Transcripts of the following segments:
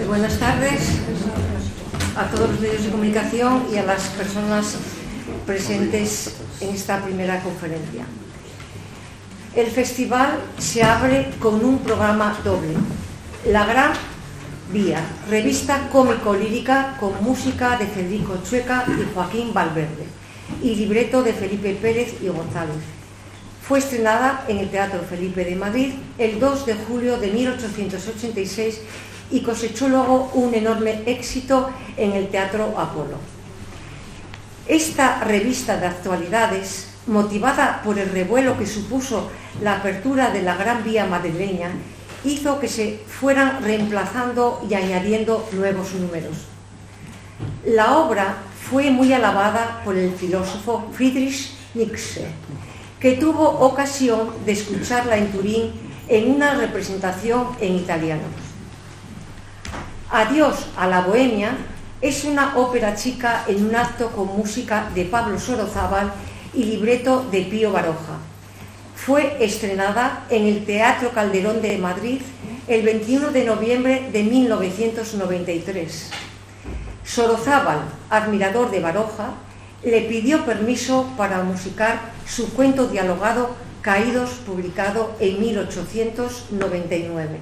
Buenas tardes a todos los medios de comunicación y a las personas presentes en esta primera conferencia. El festival se abre con un programa doble: La Gran Vía, revista cómico-lírica con música de Federico Chueca y Joaquín Valverde y libreto de Felipe Pérez y González. Fue estrenada en el Teatro Felipe de Madrid el 2 de julio de 1886 y cosechó luego un enorme éxito en el Teatro Apolo. Esta revista de actualidades, motivada por el revuelo que supuso la apertura de la Gran Vía madrileña, hizo que se fueran reemplazando y añadiendo nuevos números. La obra fue muy alabada por el filósofo Friedrich Nietzsche, que tuvo ocasión de escucharla en Turín en una representación en italiano. Adiós a la Bohemia es una ópera chica en un acto con música de Pablo Sorozábal y libreto de Pío Baroja. Fue estrenada en el Teatro Calderón de Madrid el 21 de noviembre de 1993. Sorozábal, admirador de Baroja, le pidió permiso para musicar su cuento dialogado Caídos, publicado en 1899.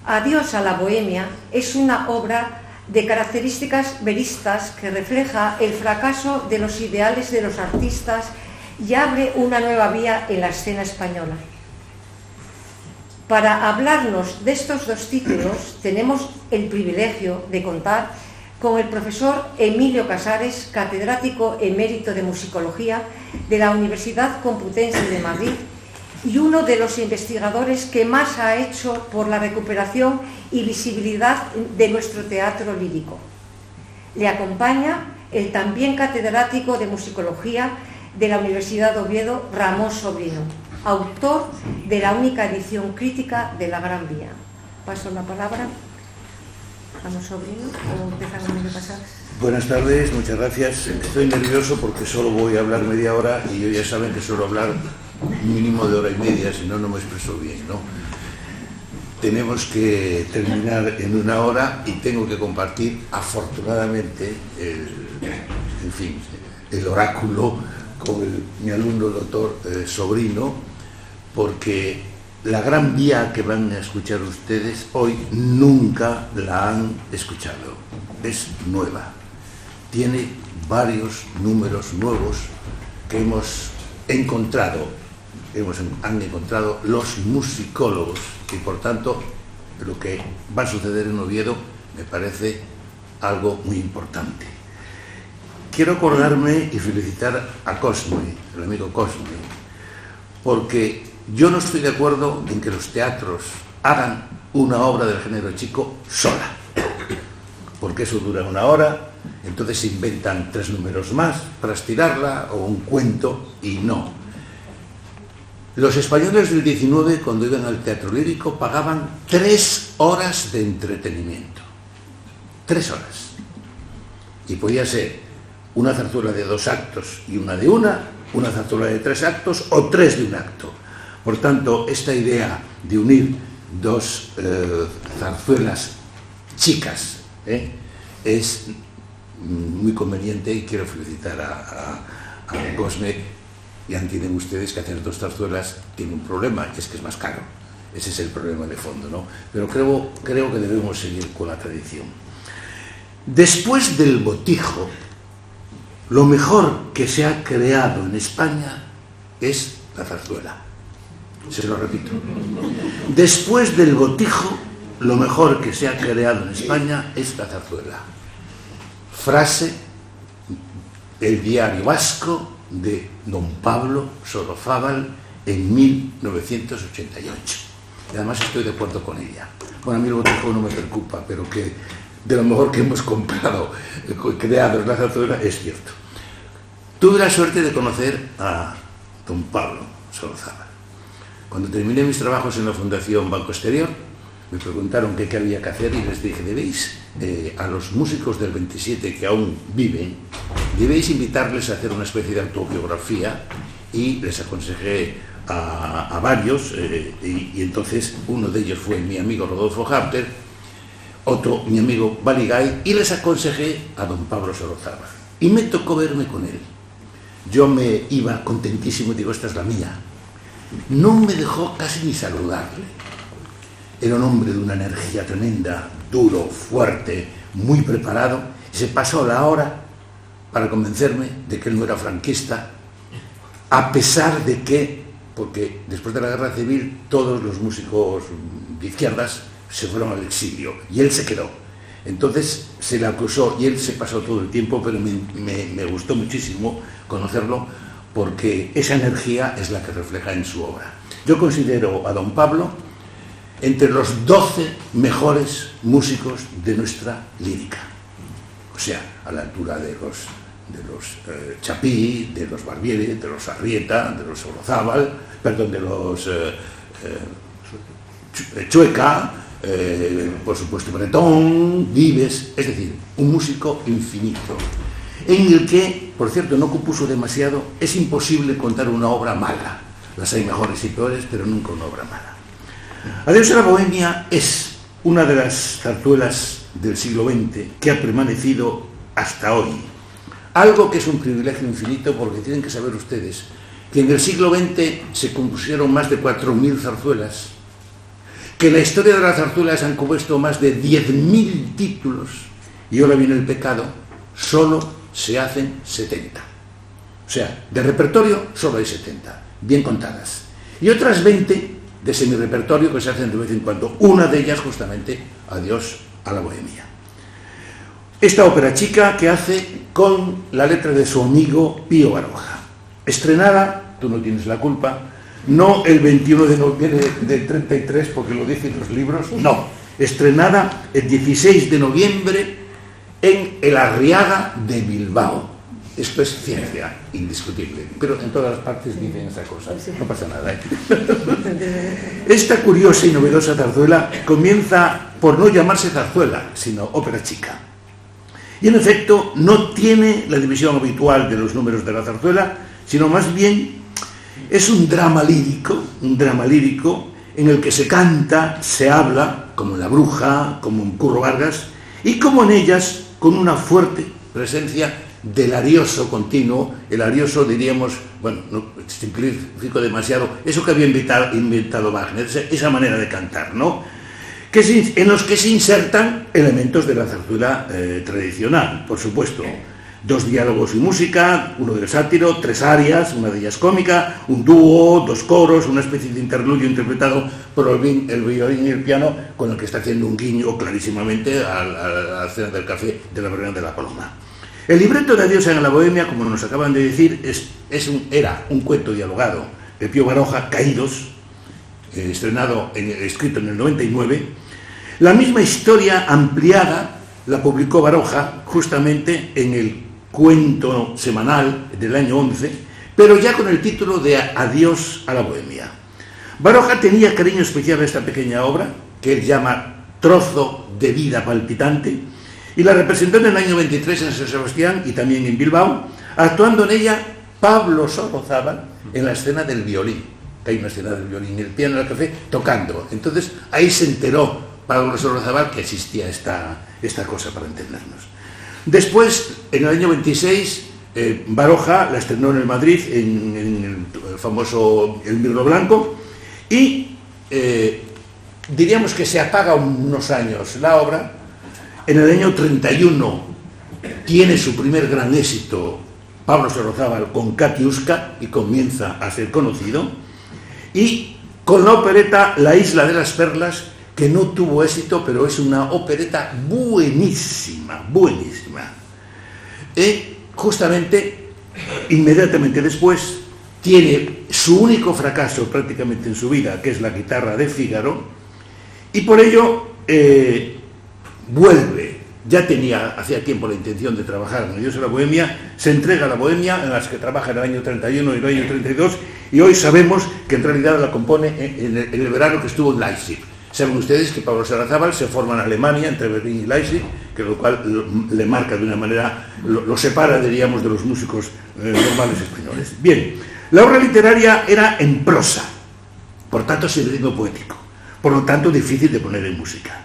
Adiós a la Bohemia es una obra de características veristas que refleja el fracaso de los ideales de los artistas y abre una nueva vía en la escena española. Para hablarnos de estos dos títulos tenemos el privilegio de contar con el profesor Emilio Casares, catedrático emérito de Musicología de la Universidad Complutense de Madrid y uno de los investigadores que más ha hecho por la recuperación y visibilidad de nuestro teatro lírico. Le acompaña el también catedrático de Musicología de la Universidad de Oviedo, Ramón Sobrino, autor de la única edición crítica de La Gran Vía. Paso la palabra. Ramón Sobrino, o empezamos Emilio Casares. Buenas tardes, muchas gracias. Estoy nervioso porque solo voy a hablar media hora y ellos ya saben que suelo hablar un mínimo de hora y media, si no, no me expreso bien, ¿no? Tenemos que terminar en una hora y tengo que compartir, afortunadamente, el oráculo con mi alumno, el doctor Sobrino, porque la Gran Vía que van a escuchar ustedes hoy nunca la han escuchado. Es nueva. Tiene varios números nuevos que han encontrado los musicólogos y por tanto lo que va a suceder en Oviedo me parece algo muy importante. Quiero acordarme y felicitar a Cosme, el amigo Cosme, porque yo no estoy de acuerdo en que los teatros hagan una obra del género chico sola, porque eso dura una hora, entonces se inventan 3 números más para estirarla o un cuento y no. Los españoles del 19, cuando iban al teatro lírico, pagaban 3 horas de entretenimiento. 3 horas. Y podía ser una zarzuela de 2 actos y una de una zarzuela de 3 actos o 3 de un acto. Por tanto, esta idea de unir 2 zarzuelas chicas es muy conveniente y quiero felicitar a Cosme. Ya entienden ustedes que hacer 2 zarzuelas tiene un problema, es que es más caro. Ese es el problema de fondo, ¿no? Pero creo que debemos seguir con la tradición. Después del botijo, lo mejor que se ha creado en España es la zarzuela. Se lo repito. Después del botijo, lo mejor que se ha creado en España es la zarzuela. Frase del Diario Vasco de don Pablo Sorozábal en 1988. Y además estoy de acuerdo con ella. Bueno, a mí el botijo no me preocupa, pero que de lo mejor que hemos comprado, creado en la zarzuela, es cierto. Tuve la suerte de conocer a don Pablo Sorozábal. Cuando terminé mis trabajos en la Fundación Banco Exterior, me preguntaron qué había que hacer y les dije, a los músicos del 27 que aún viven, debéis invitarles a hacer una especie de autobiografía, y les aconsejé a varios, y entonces uno de ellos fue mi amigo Rodolfo Harter, otro mi amigo Baligay, y les aconsejé a don Pablo Sorozábal. Y me tocó verme con él. Yo me iba contentísimo y digo, esta es la mía. No me dejó casi ni saludarle. Era un hombre de una energía tremenda, duro, fuerte, muy preparado, y se pasó la hora para convencerme de que él no era franquista, a pesar de que, porque después de la guerra civil todos los músicos de izquierdas se fueron al exilio y él se quedó. Entonces se le acusó y él se pasó todo el tiempo, pero me gustó muchísimo conocerlo porque esa energía es la que refleja en su obra. Yo considero a don Pablo entre los 12 mejores músicos de nuestra lírica. O sea, a la altura de los Chapí, de los Barbieri, de los Arrieta, de los Sorozábal, perdón, de los Chueca, por supuesto Bretón, Vives, es decir, un músico infinito, en el que, por cierto, no compuso demasiado. Es imposible contar una obra mala. Las hay mejores y peores, pero nunca una obra mala. Adiós a la Bohemia es una de las zarzuelas del siglo XX que ha permanecido hasta hoy. Algo que es un privilegio infinito, porque tienen que saber ustedes que en el siglo XX se compusieron más de 4.000 zarzuelas, que en la historia de las zarzuelas han compuesto más de 10.000 títulos, y ahora viene el pecado, solo se hacen 70. O sea, de repertorio solo hay 70, bien contadas. Y otras 20 de semi-repertorio que se hacen de vez en cuando. Una de ellas justamente, Adiós a la Bohemia. Esta ópera chica que hace con la letra de su amigo Pío Baroja. Estrenada, tú no tienes la culpa, no el 21 de noviembre del 33, porque lo dicen los libros, no. Estrenada el 16 de noviembre en el Arriaga de Bilbao. Esto es ciencia indiscutible, pero en todas las partes dicen esa cosa, no pasa nada. Esta curiosa y novedosa zarzuela comienza por no llamarse zarzuela, sino ópera chica. Y en efecto no tiene la división habitual de los números de la zarzuela, sino más bien es un drama lírico en el que se canta, se habla, como en La Bruja, como en Curro Vargas, y como en ellas con una fuerte presencia del arioso continuo. El arioso, diríamos, bueno, no simplifico demasiado, eso que había inventado Wagner, esa manera de cantar, ¿no? En los que se insertan elementos de la zarzuela tradicional, por supuesto. 2 diálogos y música, uno del sátiro, 3 arias, una de ellas cómica, un dúo, 2 coros, una especie de interludio interpretado por el violín y el piano, con el que está haciendo un guiño clarísimamente a la escena del café de la Verbena de la Paloma. El libreto de Adiós a la Bohemia, como nos acaban de decir, era un cuento dialogado de Pío Baroja, Caídos, escrito en el 99. La misma historia ampliada la publicó Baroja justamente en el cuento semanal del año 11, pero ya con el título de Adiós a la Bohemia. Baroja tenía cariño especial a esta pequeña obra, que él llama Trozo de vida palpitante, y la representó en el año 23 en San Sebastián y también en Bilbao, actuando en ella Pablo Sorozábal en la escena del violín. Hay una escena del violín y el piano en el café tocando. Entonces ahí se enteró Pablo Sorozábal que existía esta cosa, para entendernos. Después, en el año 26, Baroja la estrenó en el Madrid, en el famoso El Mirlo Blanco, y diríamos que se apaga unos años la obra. En el año 31 tiene su primer gran éxito Pablo Sorozábal con Katiuska y comienza a ser conocido, y con la opereta La Isla de las Perlas, que no tuvo éxito, pero es una opereta buenísima, buenísima. Y justamente, inmediatamente después, tiene su único fracaso prácticamente en su vida, que es La Guitarra de Fígaro, y por ello vuelve. Ya hacía tiempo la intención de trabajar en Adiós a la Bohemia, se entrega a la Bohemia, en las que trabaja en el año 31 y el año 32, y hoy sabemos que en realidad la compone en el verano que estuvo en Leipzig. Saben ustedes que Pablo Sorozábal se forma en Alemania, entre Berlín y Leipzig, que lo cual le marca de una manera, lo separa, diríamos, de los músicos normales españoles. Bien, la obra literaria era en prosa, por tanto sin ritmo poético, por lo tanto difícil de poner en música.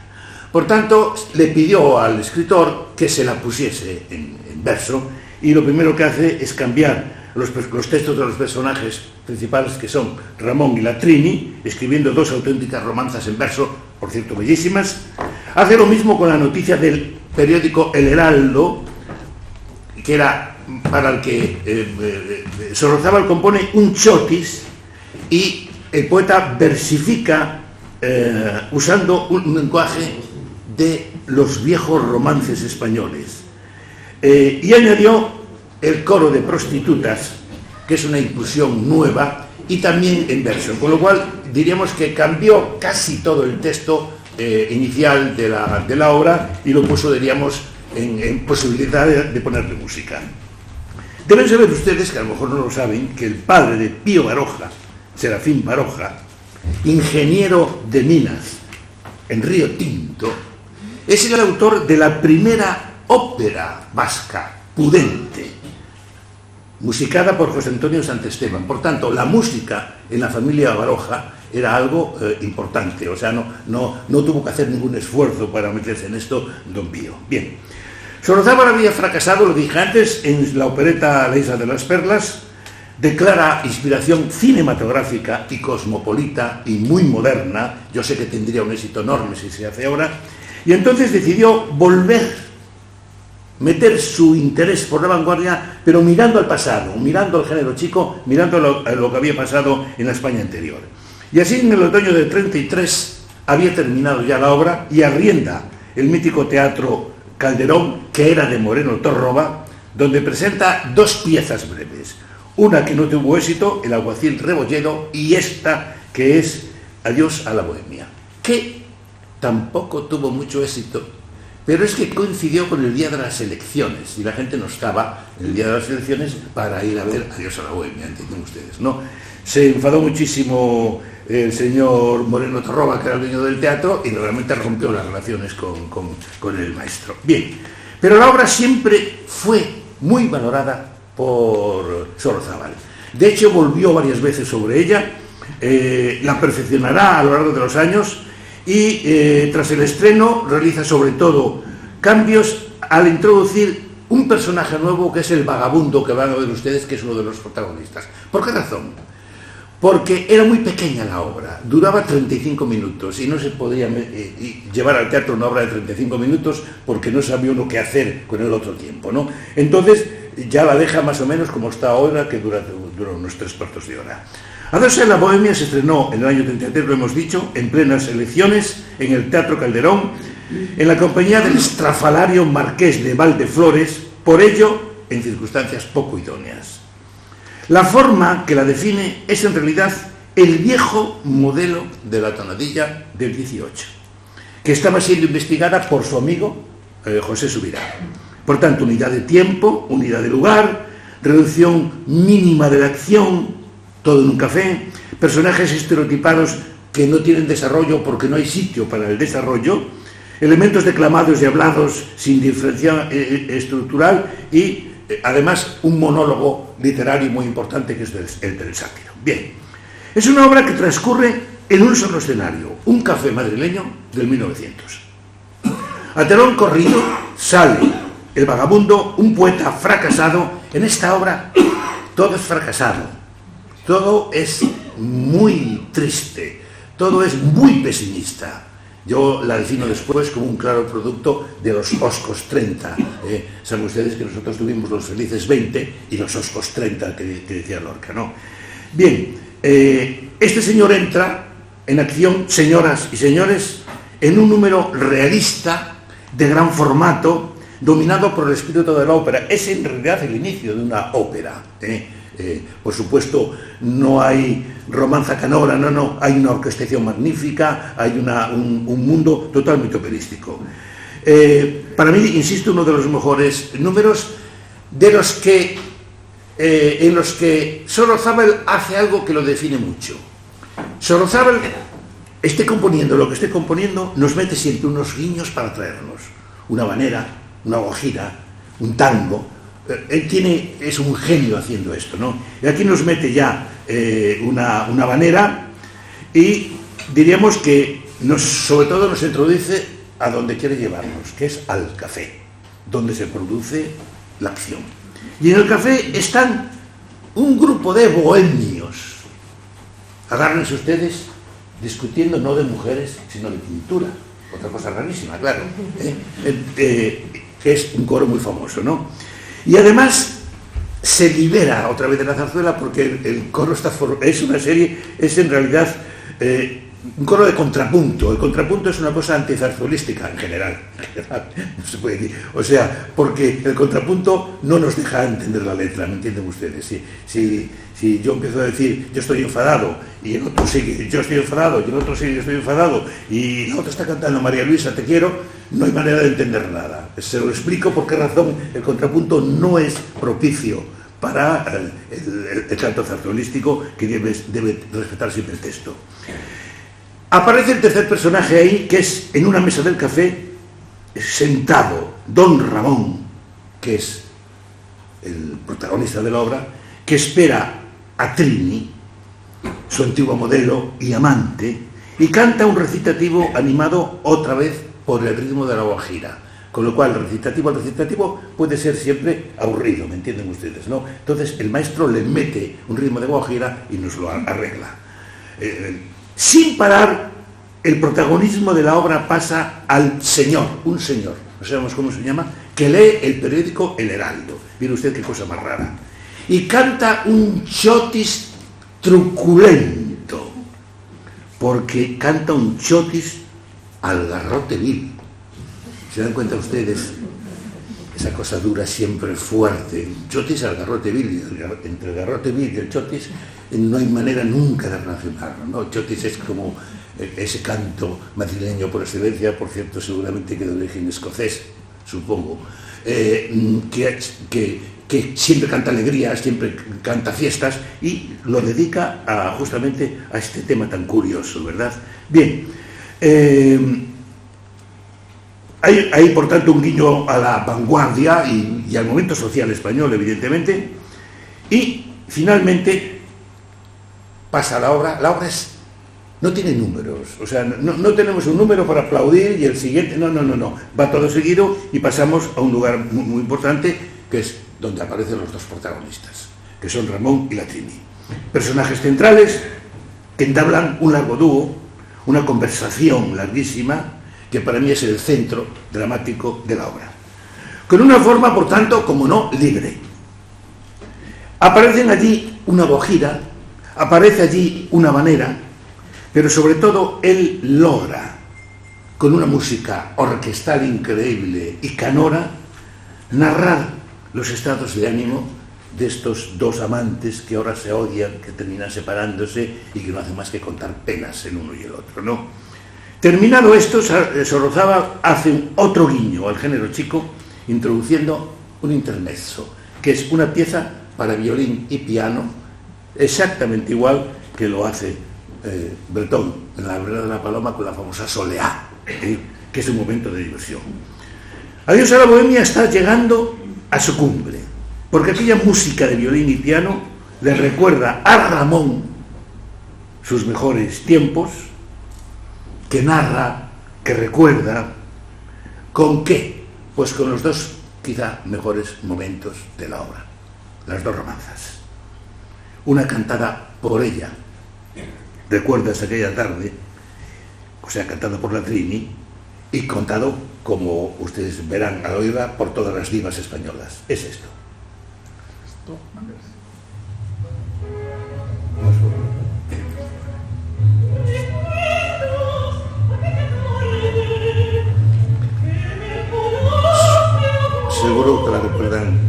Por tanto, le pidió al escritor que se la pusiese en verso, y lo primero que hace es cambiar los textos de los personajes principales, que son Ramón y la Trini, escribiendo dos auténticas romanzas en verso, por cierto bellísimas. Hace lo mismo con la noticia del periódico El Heraldo, que era para el que Sorrozábal compone un chotis, y el poeta versifica usando un lenguaje de los viejos romances españoles. Y añadió el coro de prostitutas, que es una inclusión nueva, y también en verso, con lo cual diríamos que cambió casi todo el texto inicial de la obra y lo puso, diríamos, en posibilidad de ponerle música. Deben saber ustedes, que a lo mejor no lo saben, que el padre de Pío Baroja, Serafín Baroja, ingeniero de minas en Río Tinto, es el autor de la primera ópera vasca, Pudente, musicada por José Antonio Santesteban. Por tanto, la música en la familia Baroja era algo importante, o sea, no tuvo que hacer ningún esfuerzo para meterse en esto don Pío. Bien, Sorrozábal había fracasado, lo dije antes, en la opereta La Isla de las Perlas, de clara inspiración cinematográfica y cosmopolita y muy moderna. Yo sé que tendría un éxito enorme si se hace ahora, y entonces decidió volver, meter su interés por la vanguardia, pero mirando al pasado, mirando al género chico, mirando lo que había pasado en la España anterior. Y así, en el otoño del 33, había terminado ya la obra y arrienda el mítico Teatro Calderón, que era de Moreno Torroba, donde presenta dos piezas breves. Una que no tuvo éxito, El alguacil Rebolledo, y esta que es Adiós a la Bohemia, que tampoco tuvo mucho éxito, pero es que coincidió con el día de las elecciones y la gente no estaba en el día de las elecciones para ir a ver Adiós a la Bohemia, entienden ustedes, ¿no? Se enfadó muchísimo el señor Moreno Torroba, que era el dueño del teatro, y realmente rompió las relaciones con el maestro. Bien, pero la obra siempre fue muy valorada por Sorrozábal. De hecho, volvió varias veces sobre ella, la perfeccionará a lo largo de los años, y tras el estreno realiza sobre todo cambios al introducir un personaje nuevo, que es el vagabundo, que van a ver ustedes, que es uno de los protagonistas. ¿Por qué razón? Porque era muy pequeña la obra, duraba 35 minutos y no se podía llevar al teatro una obra de 35 minutos porque no sabía uno qué hacer con el otro tiempo, ¿no? Entonces ya la deja más o menos como está ahora, que dura unos 3/4 de hora. Adiós a la Bohemia se estrenó en el año 33, lo hemos dicho, en plenas elecciones, en el Teatro Calderón, en la compañía del estrafalario Marqués de Valdeflores, por ello en circunstancias poco idóneas. La forma que la define es en realidad el viejo modelo de la tonadilla del 18, que estaba siendo investigada por su amigo José Subirá. Por tanto, unidad de tiempo, unidad de lugar, reducción mínima de la acción, todo en un café, personajes estereotipados que no tienen desarrollo porque no hay sitio para el desarrollo, elementos declamados y hablados sin diferencia estructural y además un monólogo literario muy importante, que es el del sátiro. Bien, es una obra que transcurre en un solo escenario, un café madrileño del 1900. A telón corrido sale el vagabundo, un poeta fracasado. En esta obra todo es fracasado, todo es muy triste, todo es muy pesimista. Yo la defino después como un claro producto de los Oscos 30. Saben ustedes que nosotros tuvimos los felices 20 y los Oscos 30 que decía Lorca, ¿no? Bien, este señor entra en acción, señoras y señores, en un número realista, de gran formato, dominado por el espíritu de la ópera. Es en realidad el inicio de una ópera. Por supuesto, no hay romanza canora, no, hay una orquestación magnífica, hay un mundo totalmente operístico. Para mí, insisto, uno de los mejores números, de los que en los que Sorrozábal hace algo que lo define mucho. Sorrozábal, esté componiendo lo que esté componiendo, nos mete siempre unos guiños para traernos una habanera, una guajira, un tango. Él es un genio haciendo esto, ¿no? Y aquí nos mete ya una habanera, y diríamos que sobre todo nos introduce a donde quiere llevarnos, que es al café, donde se produce la acción. Y en el café están un grupo de bohemios, agárrense ustedes, discutiendo no de mujeres, sino de pintura, otra cosa rarísima, claro, que es un coro muy famoso, ¿no? Y además se libera otra vez de la zarzuela porque el coro es una serie, es en realidad un coro de contrapunto. El contrapunto es una cosa antizarzulística en general, no se puede decir. O sea, porque el contrapunto no nos deja entender la letra, ¿me entienden ustedes? Si yo empiezo a decir yo estoy enfadado y el otro sigue yo estoy enfadado y el otro sigue yo estoy enfadado y la otra está cantando María Luisa te quiero, no hay manera de entender nada. Se lo explico por qué razón el contrapunto no es propicio para el canto zarzulístico, que debe respetar siempre el texto. Aparece el tercer personaje ahí, que es en una mesa del café, sentado, don Ramón, que es el protagonista de la obra, que espera a Trini, su antiguo modelo y amante, y canta un recitativo animado otra vez por el ritmo de la guajira. Con lo cual, el recitativo puede ser siempre aburrido, ¿me entienden ustedes, no? Entonces, el maestro le mete un ritmo de guajira y nos lo arregla. Sin parar, el protagonismo de la obra pasa al señor, un señor, no sabemos cómo se llama, que lee el periódico El Heraldo. Mire usted qué cosa más rara. Y canta un chotis truculento, porque canta un chotis al garrote vil. ¿Se dan cuenta ustedes? Esa cosa dura siempre fuerte. Chotis al garrote vil. Entre el garrote vil y el chotis no hay manera nunca de relacionarlo, ¿no? Chotis es como ese canto madrileño por excelencia, por cierto, seguramente que de origen escocés, supongo, que siempre canta alegría, siempre canta fiestas y lo dedica justamente a este tema tan curioso, ¿verdad? Bien, hay por tanto un guiño a la vanguardia y al momento social español, evidentemente, y finalmente pasa la obra. La obra no tiene números, o sea, no tenemos un número para aplaudir y el siguiente, no, va todo seguido y pasamos a un lugar muy importante, que es donde aparecen los dos protagonistas, que son Ramón y la Trini. Personajes centrales que entablan un largo dúo, una conversación larguísima, que para mí es el centro dramático de la obra. Con una forma, por tanto, como no, libre. Aparecen allí una guajira, aparece allí una habanera, pero sobre todo él logra, con una música orquestal increíble y canora, narrar los estados de ánimo de estos dos amantes que ahora se odian, que terminan separándose y que no hacen más que contar penas el uno y el otro, ¿no? Terminado esto, Sorozaba hace otro guiño al género chico, introduciendo un intermezzo, que es una pieza para violín y piano, exactamente igual que lo hace Bretón en La Verdad de la Paloma con la famosa Soleá, que es un momento de diversión. Adiós a la Bohemia está llegando a su cumbre, porque aquella música de violín y piano le recuerda a Ramón sus mejores tiempos, que narra, que recuerda, ¿con qué? Pues con los dos quizá mejores momentos de la obra, las dos romanzas. Una cantada por ella, recuerdas aquella tarde, o sea, cantado por la Trini, y contado, como ustedes verán al oírla, por todas las divas españolas. Es esto. Seguro que la recuerdan.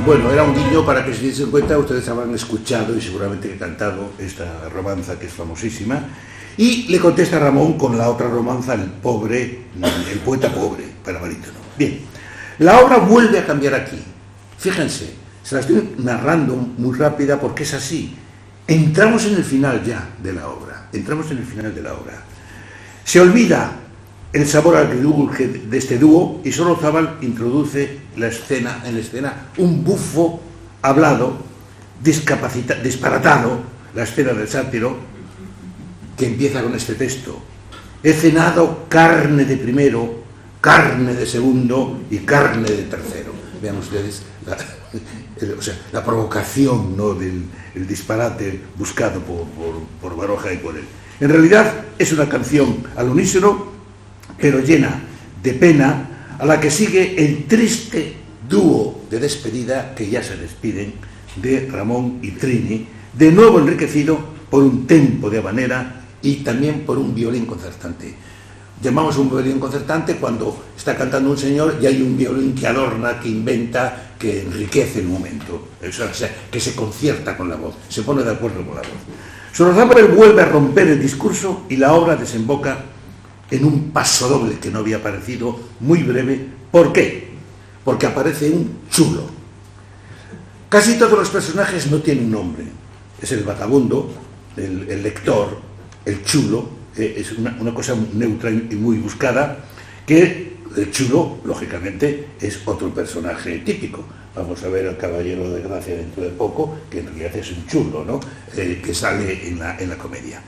Bueno, era un guiño para que se diesen cuenta, ustedes habrán escuchado y seguramente he cantado esta romanza que es famosísima. Y le contesta Ramón con la otra romanza, el poeta pobre, para barítono. Bien, la obra vuelve a cambiar aquí. Fíjense, se la estoy narrando muy rápida porque es así. Entramos en el final ya de la obra. Se olvida el sabor agridulce de este dúo y Sorozábal introduce en la escena un bufo hablado, disparatado, la escena del sátiro, que empieza con este texto: he cenado carne de primero, carne de segundo y carne de tercero. Vean ustedes la provocación, ¿no?, del disparate buscado por Baroja y por él. En realidad es una canción al unísono, pero llena de pena, a la que sigue el triste dúo de despedida, que ya se despiden, de Ramón y Trini, de nuevo enriquecido por un tempo de habanera y también por un violín concertante. Llamamos un violín concertante cuando está cantando un señor y hay un violín que adorna, que inventa, que enriquece el momento, o sea, que se concierta con la voz, se pone de acuerdo con la voz. Sorozábal vuelve a romper el discurso y la obra desemboca en un pasodoble que no había aparecido, muy breve. ¿Por qué? Porque aparece un chulo. Casi todos los personajes no tienen nombre. Es el vagabundo, el lector, el chulo, es una cosa neutra y muy buscada, que el chulo, lógicamente, es otro personaje típico. Vamos a ver al Caballero de Gracia dentro de poco, que en realidad es un chulo, ¿no?, que sale en la comedia.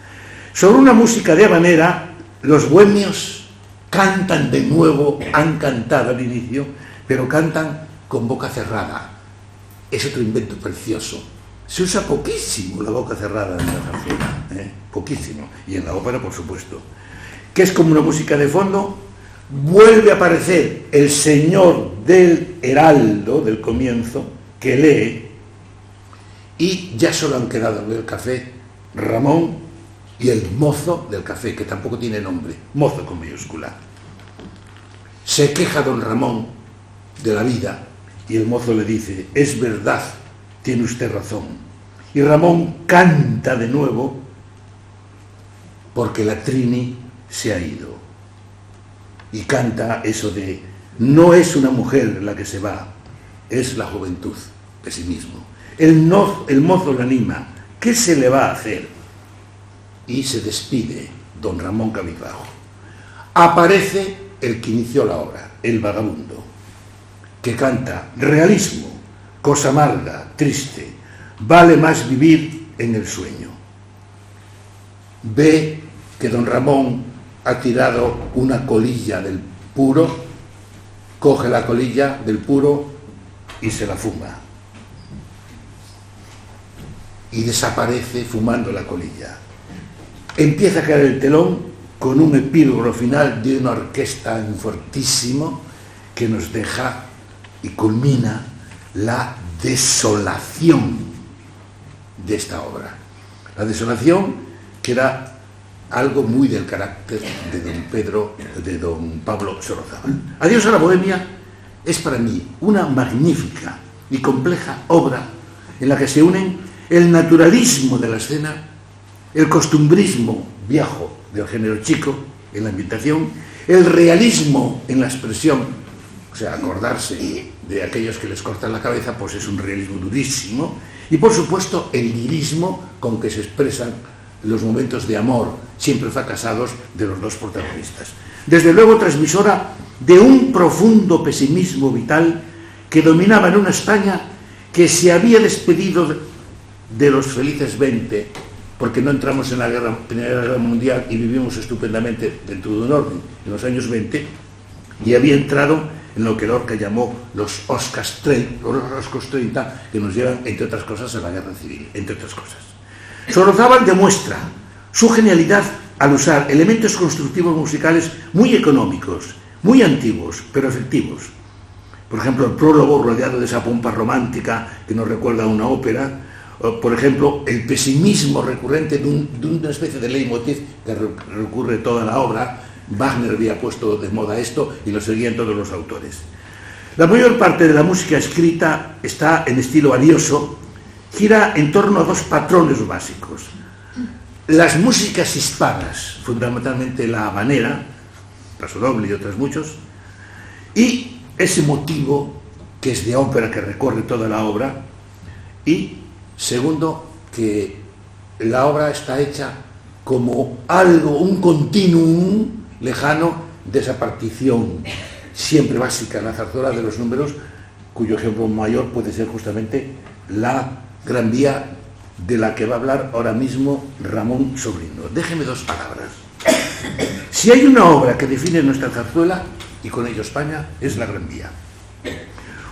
Sobre una música de habanera, los bohemios cantan de nuevo, han cantado al inicio, pero cantan con boca cerrada. Es otro invento precioso. Se usa poquísimo la boca cerrada en la zarzuela, poquísimo, y en la ópera, por supuesto. Que es como una música de fondo. Vuelve a aparecer el señor del heraldo del comienzo, que lee, y ya solo han quedado en el café Ramón y el mozo del café, que tampoco tiene nombre, mozo con mayúscula. Se queja don Ramón de la vida y el mozo le dice: es verdad, tiene usted razón. Y Ramón canta de nuevo porque la Trini se ha ido. Y canta eso de: no es una mujer la que se va, es la juventud, pesimismo. El mozo le anima: ¿qué se le va a hacer? Y se despide don Ramón cabizbajo. Aparece el que inició la obra, el vagabundo, que canta realismo, cosa amarga, triste, vale más vivir en el sueño. Ve que don Ramón ha tirado una colilla del puro, coge la colilla del puro y se la fuma. Y desaparece fumando la colilla. Empieza a caer el telón con un epílogo final de una orquesta fortísimo que nos deja y culmina la desolación de esta obra. La desolación que era algo muy del carácter de don Pablo Sorozábal. Adiós a la Bohemia es para mí una magnífica y compleja obra en la que se unen el naturalismo de la escena, el costumbrismo viejo del género chico en la ambientación, el realismo en la expresión, o sea, acordarse de aquellos que les cortan la cabeza, pues es un realismo durísimo, y por supuesto el lirismo con que se expresan los momentos de amor, siempre fracasados, de los dos protagonistas. Desde luego transmisora de un profundo pesimismo vital que dominaba en una España que se había despedido de los felices 20, porque no entramos en la Primera Guerra Mundial y vivimos estupendamente dentro de un orden en los años 20, y había entrado en lo que Lorca llamó los Oscars 30, que nos llevan, entre otras cosas, a la guerra civil, entre otras cosas. Sorozábal demuestra su genialidad al usar elementos constructivos musicales muy económicos, muy antiguos, pero efectivos. Por ejemplo, el prólogo rodeado de esa pompa romántica que nos recuerda a una ópera. Por ejemplo, el pesimismo recurrente de una especie de leitmotiv que recurre toda la obra. Wagner había puesto de moda esto y lo seguían todos los autores. La mayor parte de la música escrita está en estilo arioso, gira en torno a dos patrones básicos. Las músicas hispanas, fundamentalmente la habanera, Paso Doble y otras muchos, y ese motivo que es de ópera que recorre toda la obra, y segundo, que la obra está hecha como algo, un continuum lejano de esa partición siempre básica en la zarzuela de los números, cuyo ejemplo mayor puede ser justamente la Gran Vía, de la que va a hablar ahora mismo Ramón Sobrino. Déjeme dos palabras. Si hay una obra que define nuestra zarzuela, y con ello España, es la Gran Vía.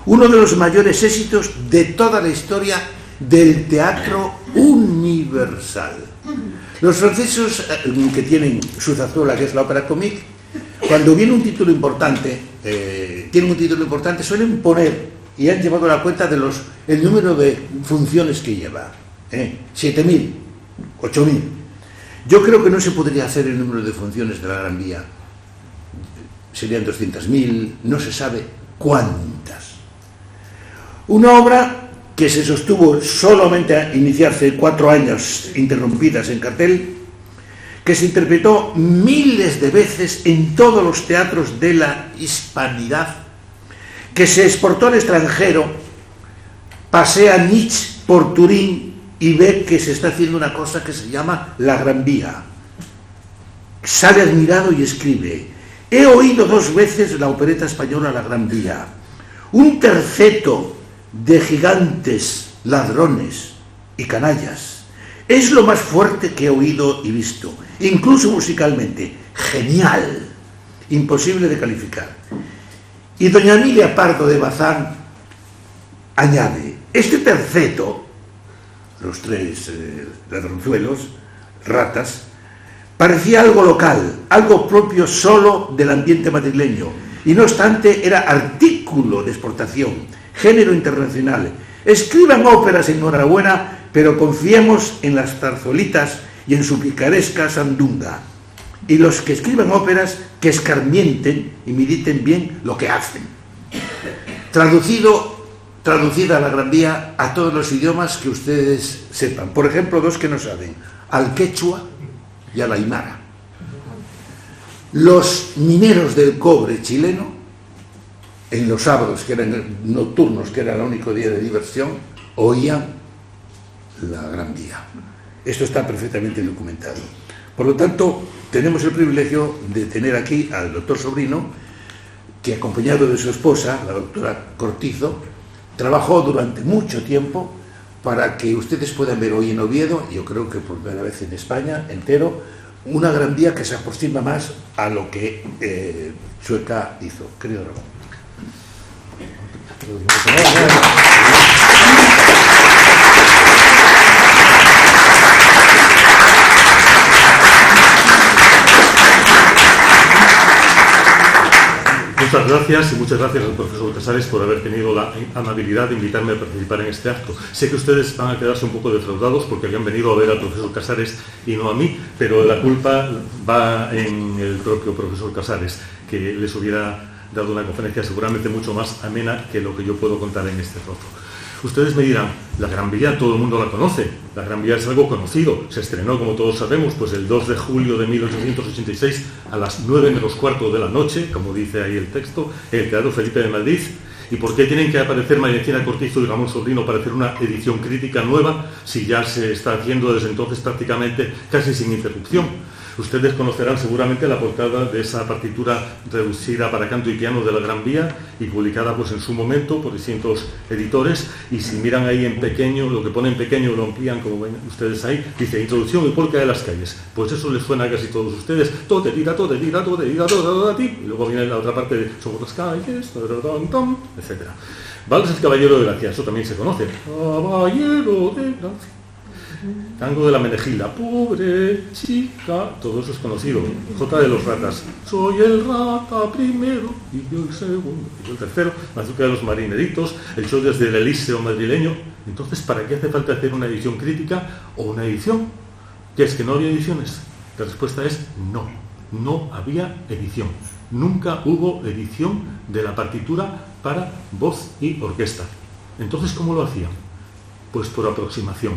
Uno de los mayores éxitos de toda la historia del teatro universal. Los franceses, que tienen su zarzuela, que es la ópera comique, cuando viene un título importante, suelen poner, y han llevado la cuenta de el número de funciones que lleva. 7.000, 8.000. Yo creo que no se podría hacer el número de funciones de la Gran Vía. Serían 200.000, no se sabe cuántas. Una obra que se sostuvo solamente a iniciarse 4 años interrumpidas en cartel, que se interpretó miles de veces en todos los teatros de la hispanidad, que se exportó al extranjero, pasea Nietzsche por Turín y ve que se está haciendo una cosa que se llama la Gran Vía. Sale admirado y escribe: he oído 2 veces la opereta española La Gran Vía, un terceto de gigantes, ladrones y canallas. Es lo más fuerte que he oído y visto, incluso musicalmente. Genial, imposible de calificar. Y doña Emilia Pardo de Bazán añade: este terceto, los 3 ladronzuelos, ratas, parecía algo local, algo propio solo del ambiente madrileño, y no obstante era artículo de exportación, género internacional. Escriban óperas, enhorabuena, pero confiemos en las zarzuelitas y en su picaresca sandunga. Y los que escriban óperas, que escarmienten y mediten bien lo que hacen. Traducida la Gran Vía a todos los idiomas que ustedes sepan. Por ejemplo, 2 que no saben: al quechua y al aymara. Los mineros del cobre chileno, en los sábados, que eran nocturnos, que era el único día de diversión, oían la Gran Vía. Esto está perfectamente documentado. Por lo tanto, tenemos el privilegio de tener aquí al doctor Sobrino, que acompañado de su esposa, la doctora Cortizo, trabajó durante mucho tiempo para que ustedes puedan ver hoy en Oviedo, yo creo que por primera vez en España entero, una Gran Vía que se aproxima más a lo que Chueca hizo. Querido Ramón. Muchas gracias y muchas gracias al profesor Casares por haber tenido la amabilidad de invitarme a participar en este acto. Sé que ustedes van a quedarse un poco defraudados porque habían venido a ver al profesor Casares y no a mí, pero la culpa va en el propio profesor Casares, que les hubiera dado una conferencia seguramente mucho más amena que lo que yo puedo contar en este trozo. Ustedes me dirán, la Gran Vía todo el mundo la conoce, la Gran Vía es algo conocido, se estrenó, como todos sabemos, pues el 2 de julio de 1886 a las 9 menos cuarto de la noche, como dice ahí el texto, en el Teatro Felipe de Madrid. ¿Y por qué tienen que aparecer Mariecina Cortizo y Ramón Sobrino para hacer una edición crítica nueva si ya se está haciendo desde entonces prácticamente casi sin interrupción? Ustedes conocerán seguramente la portada de esa partitura reducida para canto y piano de la Gran Vía y publicada pues en su momento por distintos editores, y si miran ahí en pequeño, lo que pone en pequeño lo amplían como ven ustedes ahí, dice introducción y polka de las calles. Pues eso les suena a casi todos ustedes, todo tira, y luego viene la otra parte de somos las calles, etc. Vals el Caballero de Gracia, eso también se conoce. Caballero de Gracia. Tango de la Menejila, pobre chica, todo eso es conocido. Jota de los Ratas, soy el rata primero, y yo el segundo, y yo el tercero. Mazuca de los Marineritos, el show desde el Elíseo madrileño. Entonces, ¿para qué hace falta hacer una edición crítica o una edición? ¿Qué es que no había ediciones? La respuesta es no, no había edición. nunca hubo edición de la partitura para voz y orquesta. Entonces, ¿cómo lo hacían? Pues por aproximación.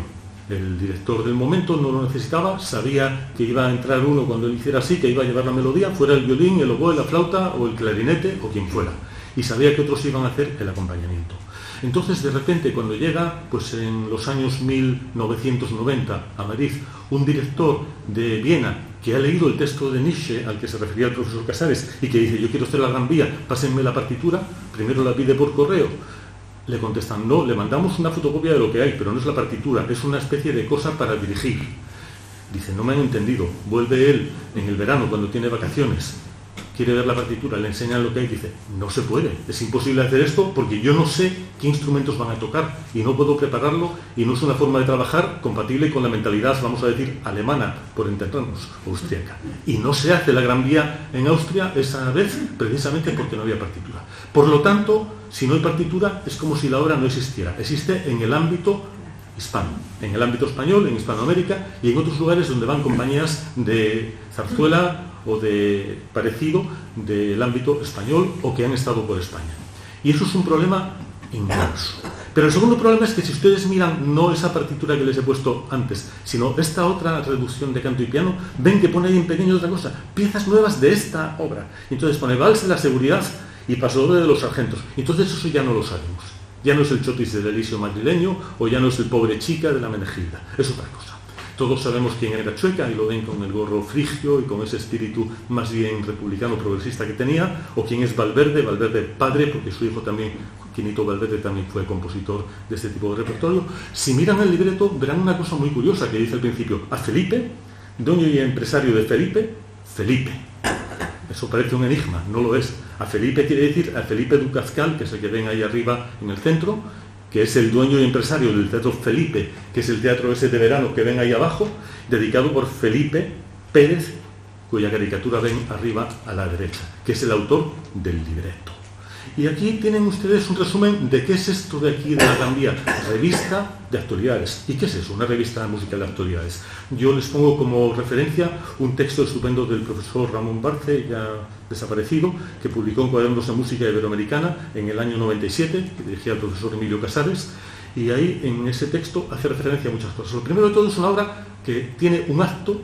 El director del momento no lo necesitaba, sabía que iba a entrar uno cuando él hiciera así, que iba a llevar la melodía, fuera el violín, el oboe, la flauta o el clarinete o quien fuera. Y sabía que otros iban a hacer el acompañamiento. Entonces, de repente, cuando llega, pues en los años 1990 a Madrid, un director de Viena que ha leído el texto de Nietzsche al que se refería el profesor Casares y que dice: yo quiero hacer la Gran Vía, pásenme la partitura, primero la pide por correo. Le contestan: no, le mandamos una fotocopia de lo que hay, pero no es la partitura, es una especie de cosa para dirigir. Dice: no me han entendido. Vuelve él en el verano, cuando tiene vacaciones, quiere ver la partitura, le enseñan lo que hay, dice: no se puede, es imposible hacer esto porque yo no sé qué instrumentos van a tocar y no puedo prepararlo, y no es una forma de trabajar compatible con la mentalidad, vamos a decir, alemana, por entendernos, o austríaca. Y no se hace la Gran Vía en Austria esa vez precisamente porque no había partitura. Por lo tanto, si no hay partitura, es como si la obra no existiera. Existe en el ámbito hispano, en el ámbito español, en Hispanoamérica y en otros lugares donde van compañías de zarzuela o de parecido del ámbito español o que han estado por España. Y eso es un problema inmenso. Pero el segundo problema es que si ustedes miran no esa partitura que les he puesto antes, sino esta otra reducción de canto y piano, ven que pone ahí en pequeño otra cosa, piezas nuevas de esta obra. Entonces pone Vals de la Seguridad y Pasodoble de los Sargentos. Entonces eso ya no lo sabemos. Ya no es el Chotis del Elíseo madrileño o ya no es el Pobre Chica de la Menegilda. Es otra cosa. Todos sabemos quién era Chueca y lo ven con el gorro frigio y con ese espíritu más bien republicano progresista que tenía, o quién es Valverde, Valverde padre, porque su hijo también, Quinito Valverde, también fue compositor de este tipo de repertorio. Si miran el libreto verán una cosa muy curiosa que dice al principio: a Felipe, dueño y empresario de Felipe, Felipe. Eso parece un enigma, no lo es. A Felipe quiere decir a Felipe Ducazcal, que es el que ven ahí arriba en el centro, que es el dueño y empresario del Teatro Felipe, que es el teatro ese de verano que ven ahí abajo, dedicado por Felipe Pérez, cuya caricatura ven arriba a la derecha, que es el autor del libreto. Y aquí tienen ustedes un resumen de qué es esto de aquí de la Gran Vía, revista de actualidades. ¿Y qué es eso? Una revista musical de actualidades. Yo les pongo como referencia un texto estupendo del profesor Ramón Barce, ya desaparecido, que publicó en Cuadernos de Música Iberoamericana en el año 97, que dirigía el profesor Emilio Casares, y ahí en ese texto hace referencia a muchas cosas. Lo primero de todo es una obra que tiene un acto,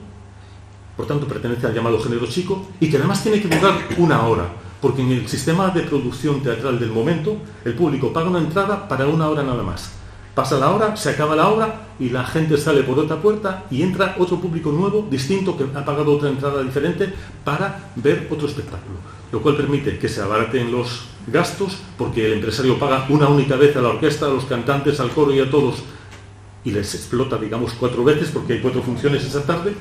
por tanto pertenece al llamado género chico, y que además tiene que durar una hora. Porque en el sistema de producción teatral del momento, el público paga una entrada para una hora nada más. Pasa la hora, se acaba la obra y la gente sale por otra puerta y entra otro público nuevo, distinto, que ha pagado otra entrada diferente para ver otro espectáculo. Lo cual permite que se abaraten los gastos porque el empresario paga una única vez a la orquesta, a los cantantes, al coro y a todos y les explota, digamos, 4 veces porque hay 4 funciones esa tarde,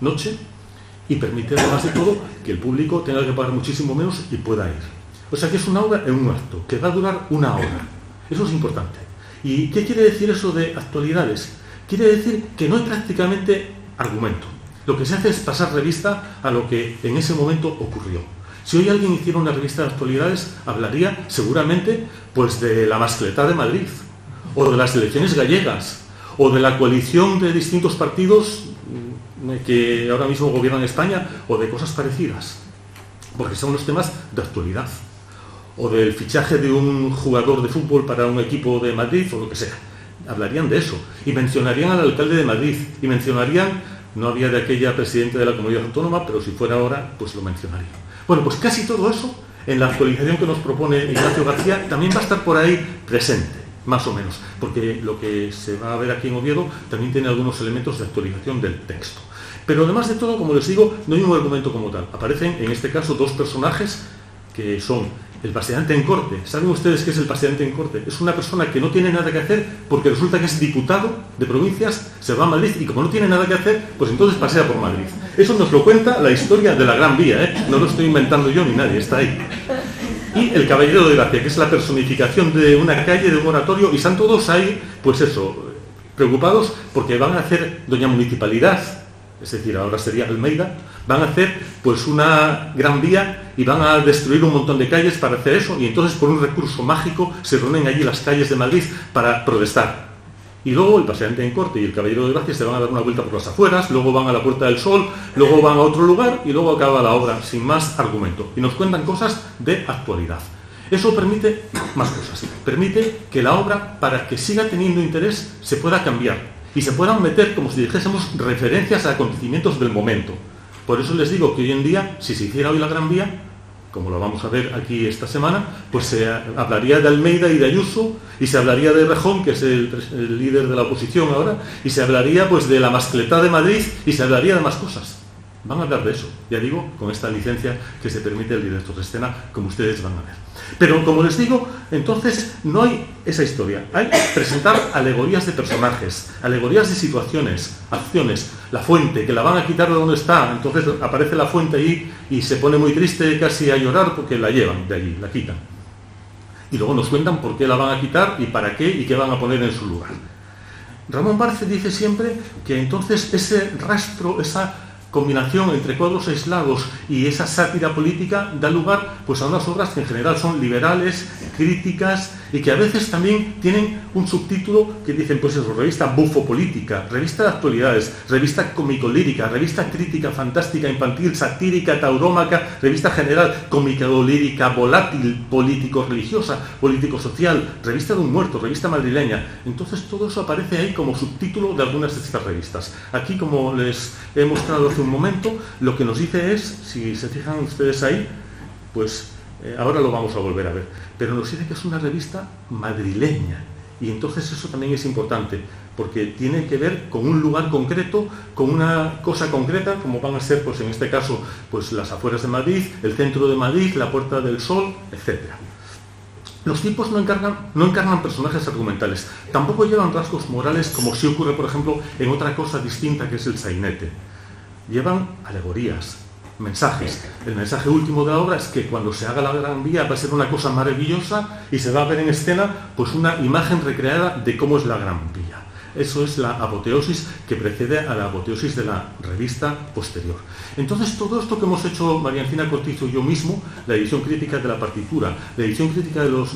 noche. Y permite, además de todo, que el público tenga que pagar muchísimo menos y pueda ir. O sea que es una obra en un acto, que va a durar una hora. Eso es importante. ¿Y qué quiere decir eso de actualidades? Quiere decir que no hay prácticamente argumento. Lo que se hace es pasar revista a lo que en ese momento ocurrió. Si hoy alguien hiciera una revista de actualidades, hablaría seguramente pues de la mascletá de Madrid, o de las elecciones gallegas, o de la coalición de distintos partidos que ahora mismo gobiernan España, o de cosas parecidas, porque son los temas de actualidad, o del fichaje de un jugador de fútbol para un equipo de Madrid, o lo que sea. Hablarían de eso, y mencionarían al alcalde de Madrid, y mencionarían, no había de aquella presidente de la comunidad autónoma, pero si fuera ahora, pues lo mencionaría. Bueno, pues casi todo eso, en la actualización que nos propone Ignacio García, también va a estar por ahí presente, más o menos, porque lo que se va a ver aquí en Oviedo también tiene algunos elementos de actualización del texto. Pero además de todo, como les digo, no hay un argumento como tal. Aparecen, en este caso, 2 personajes que son el paseante en corte. ¿Saben ustedes qué es el paseante en corte? Es una persona que no tiene nada que hacer porque resulta que es diputado de provincias, se va a Madrid y como no tiene nada que hacer, pues entonces pasea por Madrid. Eso nos lo cuenta la historia de la Gran Vía, ¿eh? No lo estoy inventando yo ni nadie, está ahí. Y el caballero de Gracia, que es la personificación de una calle, de un oratorio, y están todos ahí, pues eso, preocupados porque van a hacer doña municipalidad, es decir, ahora sería Almeida, van a hacer pues una gran vía y van a destruir un montón de calles para hacer eso, y entonces por un recurso mágico se reúnen allí las calles de Madrid para protestar. Y luego el paseante en corte y el caballero de gracia se van a dar una vuelta por las afueras, luego van a la Puerta del Sol, luego van a otro lugar y luego acaba la obra sin más argumento. Y nos cuentan cosas de actualidad. Eso permite más cosas. Permite que la obra, para que siga teniendo interés, se pueda cambiar y se puedan meter, como si dijésemos, referencias a acontecimientos del momento. Por eso les digo que hoy en día, si se hiciera hoy la Gran Vía, como lo vamos a ver aquí esta semana, pues se hablaría de Almeida y de Ayuso, y se hablaría de Rejón, que es el líder de la oposición ahora, y se hablaría pues de la mascletá de Madrid, y se hablaría de más cosas. Van a hablar de eso, ya digo, con esta licencia que se permite el director de escena, como ustedes van a ver. Pero, como les digo, entonces no hay esa historia. Hay presentar alegorías de personajes, alegorías de situaciones, acciones. La fuente, que la van a quitar de donde está, entonces aparece la fuente ahí y se pone muy triste, casi a llorar, porque la llevan de allí, la quitan. Y luego nos cuentan por qué la van a quitar y para qué y qué van a poner en su lugar. Ramón Barce dice siempre que entonces ese rastro, esa combinación entre cuadros aislados y esa sátira política da lugar pues a unas obras que en general son liberales, críticas y que a veces también tienen un subtítulo que dicen pues eso, revista bufo-política, revista de actualidades, revista cómico-lírica, revista crítica, fantástica, infantil, satírica, taurómaca, revista general, cómico-lírica, volátil, político-religiosa, político-social, revista de un muerto, revista madrileña. Entonces todo eso aparece ahí como subtítulo de algunas de estas revistas. Aquí, como les he mostrado hace un momento, lo que nos dice es, si se fijan ustedes ahí, pues ahora lo vamos a volver a ver, pero nos dice que es una revista madrileña, y entonces eso también es importante, porque tiene que ver con un lugar concreto, con una cosa concreta, como van a ser, pues en este caso, pues las afueras de Madrid, el centro de Madrid, la Puerta del Sol, etc. Los tipos no encarnan personajes argumentales, tampoco llevan rasgos morales, como sí ocurre, por ejemplo, en otra cosa distinta que es el sainete. Llevan alegorías, mensajes. El mensaje último de la obra es que cuando se haga la Gran Vía va a ser una cosa maravillosa y se va a ver en escena pues una imagen recreada de cómo es la Gran Vía. Eso es la apoteosis que precede a la apoteosis de la revista posterior. Entonces, todo esto que hemos hecho María Encina Cortizo y yo mismo, la edición crítica de la partitura, la edición crítica de los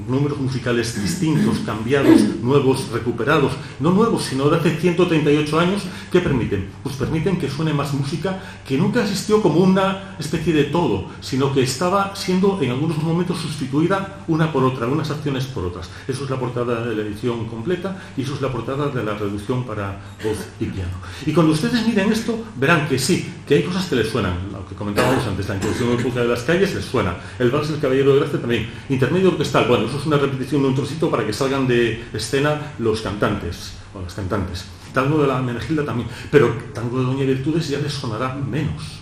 números musicales distintos, cambiados, nuevos, recuperados, no nuevos, sino de hace 138 años, ¿qué permiten? Pues permiten que suene más música que nunca existió como una especie de todo, sino que estaba siendo en algunos momentos sustituida una por otra, unas acciones por otras. Eso es la portada de la edición completa y eso es la portada de la reducción para voz y piano. Y cuando ustedes miren esto, verán que sí, que hay cosas que les suenan. Lo que comentábamos antes, la introducción época de las calles les suena. El vals del Caballero de Gracia también. Intermedio orquestal, bueno, eso es una repetición de un trocito para que salgan de escena los cantantes, o las cantantes. Tango de la Menegilda también, pero tango de Doña Virtudes ya les sonará menos.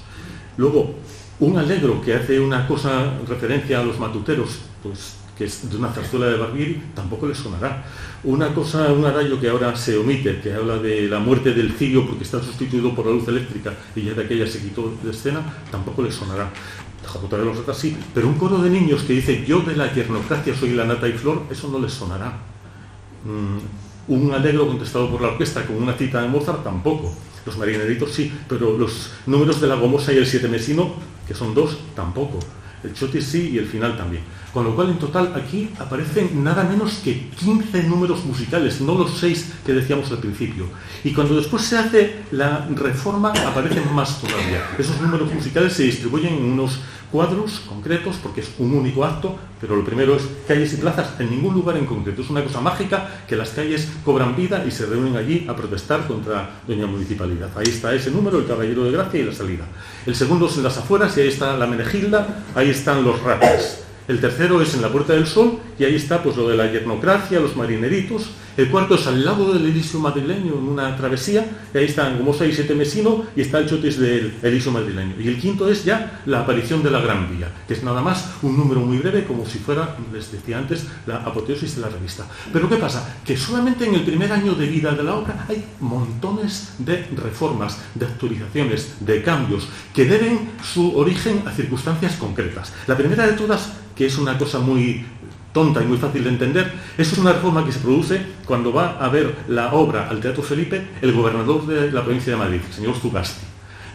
Luego, un allegro que hace una cosa referencia a los matuteros, pues que es de una zarzuela de Barbieri, tampoco les sonará. Una cosa, un arallo que ahora se omite, que habla de la muerte del cirio porque está sustituido por la luz eléctrica y ya de aquella se quitó de escena, tampoco les sonará. Jacota de los Ratas sí, pero un coro de niños que dice yo de la tiernocracia soy la nata y flor, eso no les sonará. Un allegro contestado por la orquesta con una cita de Mozart, tampoco. Los marineritos sí, pero los números de la Gomosa y el Siete Mesino, que son dos, tampoco. El chotis sí y el final también. Con lo cual, en total, aquí aparecen nada menos que 15 números musicales, no los 6 que decíamos al principio. Y cuando después se hace la reforma, aparecen más todavía. Esos números musicales se distribuyen en unos cuadros concretos, porque es un único acto, pero lo primero es calles y plazas, en ningún lugar en concreto. Es una cosa mágica que las calles cobran vida y se reúnen allí a protestar contra Doña Municipalidad. Ahí está ese número, el Caballero de Gracia y la salida. El segundo es en las afueras y ahí está la Menegilda, ahí están los ratas. El tercero es en la Puerta del Sol y ahí está pues lo de la yernocracia, los marineritos. El cuarto es al lado del Elíseo madrileño, en una travesía, y ahí están Gomosa y Siete Mesino y está el chotis del Elíseo madrileño. Y el quinto es ya la aparición de la Gran Vía, que es nada más un número muy breve, como si fuera, les decía antes, la apoteosis de la revista. Pero ¿qué pasa? Que solamente en el primer año de vida de la obra hay montones de reformas, de actualizaciones, de cambios, que deben su origen a circunstancias concretas. La primera de todas, que es una cosa muy tonta y muy fácil de entender, eso es una reforma que se produce cuando va a ver la obra al Teatro Felipe el gobernador de la provincia de Madrid, el señor Zugasti.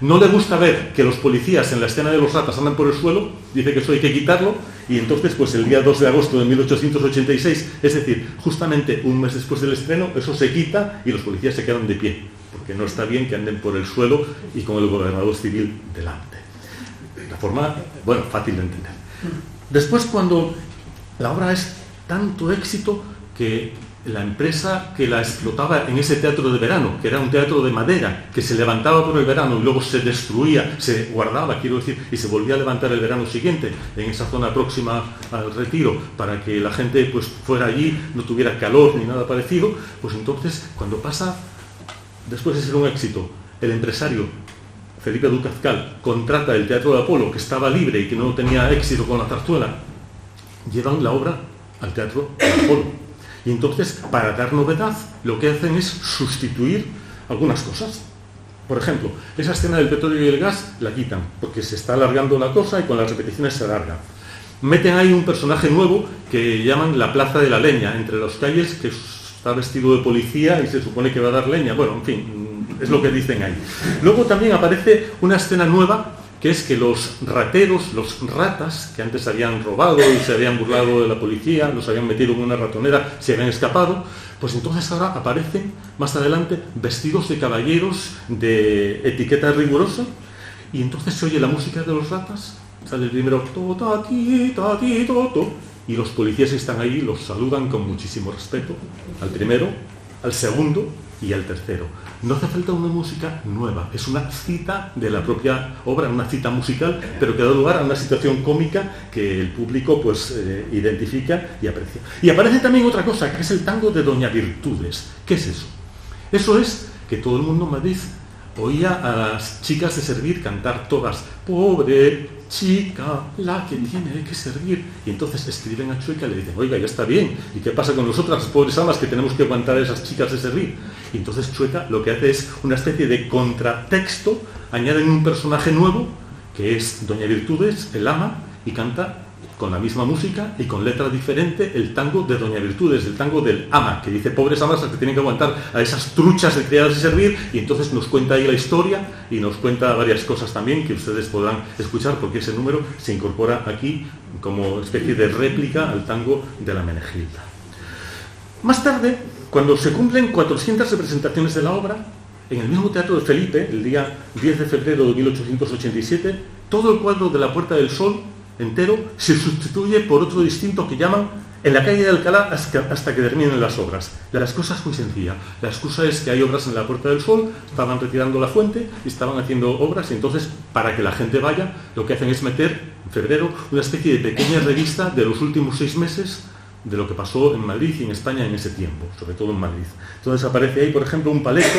No le gusta ver que los policías en la escena de los ratas andan por el suelo, dice que eso hay que quitarlo, y entonces pues el día 2 de agosto de 1886, es decir, justamente un mes después del estreno, eso se quita y los policías se quedan de pie, porque no está bien que anden por el suelo y con el gobernador civil delante. La forma, bueno, fácil de entender. Después, cuando la obra es tanto éxito que la empresa que la explotaba en ese teatro de verano, que era un teatro de madera, que se levantaba por el verano y luego se destruía, se guardaba, quiero decir, y se volvía a levantar el verano siguiente en esa zona próxima al Retiro, para que la gente pues fuera allí, no tuviera calor ni nada parecido, pues entonces, cuando pasa, después de ser un éxito, el empresario Felipe Ducazcal contrata el Teatro de Apolo, que estaba libre y que no tenía éxito con la zarzuela, llevan la obra al Teatro de Apolo. Y entonces, para dar novedad, lo que hacen es sustituir algunas cosas. Por ejemplo, esa escena del petróleo y el gas la quitan, porque se está alargando la cosa y con las repeticiones se alarga. Meten ahí un personaje nuevo que llaman la Plaza de la Leña, entre las calles, que está vestido de policía y se supone que va a dar leña. Bueno, en fin, es lo que dicen ahí. Luego también aparece una escena nueva, que es que los rateros, los ratas, que antes habían robado y se habían burlado de la policía, los habían metido en una ratonera, se habían escapado, pues entonces ahora aparecen, más adelante, vestidos de caballeros de etiqueta rigurosa, y entonces se oye la música de los ratas, sale el primero, y los policías que están ahí los saludan con muchísimo respeto, al primero, al segundo y al tercero. No hace falta una música nueva, es una cita de la propia obra, una cita musical, pero que da lugar a una situación cómica que el público pues identifica y aprecia. Y aparece también otra cosa, que es el tango de Doña Virtudes. ¿Qué es eso? Eso es que todo el mundo en Madrid oía a las chicas de servir cantar todas, pobre chica, la que tiene que servir. Y entonces escriben a Chueca y le dicen, oiga, ya está bien, ¿y qué pasa con nosotras, pobres almas, que tenemos que aguantar a esas chicas de servir? Y entonces Chueca lo que hace es una especie de contratexto, añaden un personaje nuevo, que es Doña Virtudes, el ama, y canta con la misma música y con letra diferente el tango de Doña Virtudes, el tango del ama, que dice pobres amas que tienen que aguantar a esas truchas de criadas de servir, y entonces nos cuenta ahí la historia y nos cuenta varias cosas también que ustedes podrán escuchar, porque ese número se incorpora aquí como especie de réplica al tango de la Menegilda. Más tarde, cuando se cumplen 400 representaciones de la obra, en el mismo Teatro de Felipe, el día 10 de febrero de 1887, todo el cuadro de la Puerta del Sol entero se sustituye por otro distinto que llaman En la calle de Alcalá hasta que terminen las obras. La excusa es muy sencilla. La excusa es que hay obras en la Puerta del Sol, estaban retirando la fuente y estaban haciendo obras, y entonces, para que la gente vaya, lo que hacen es meter en febrero una especie de pequeña revista de los últimos 6 meses de lo que pasó en Madrid y en España en ese tiempo, sobre todo en Madrid. Entonces aparece ahí, por ejemplo, un paleto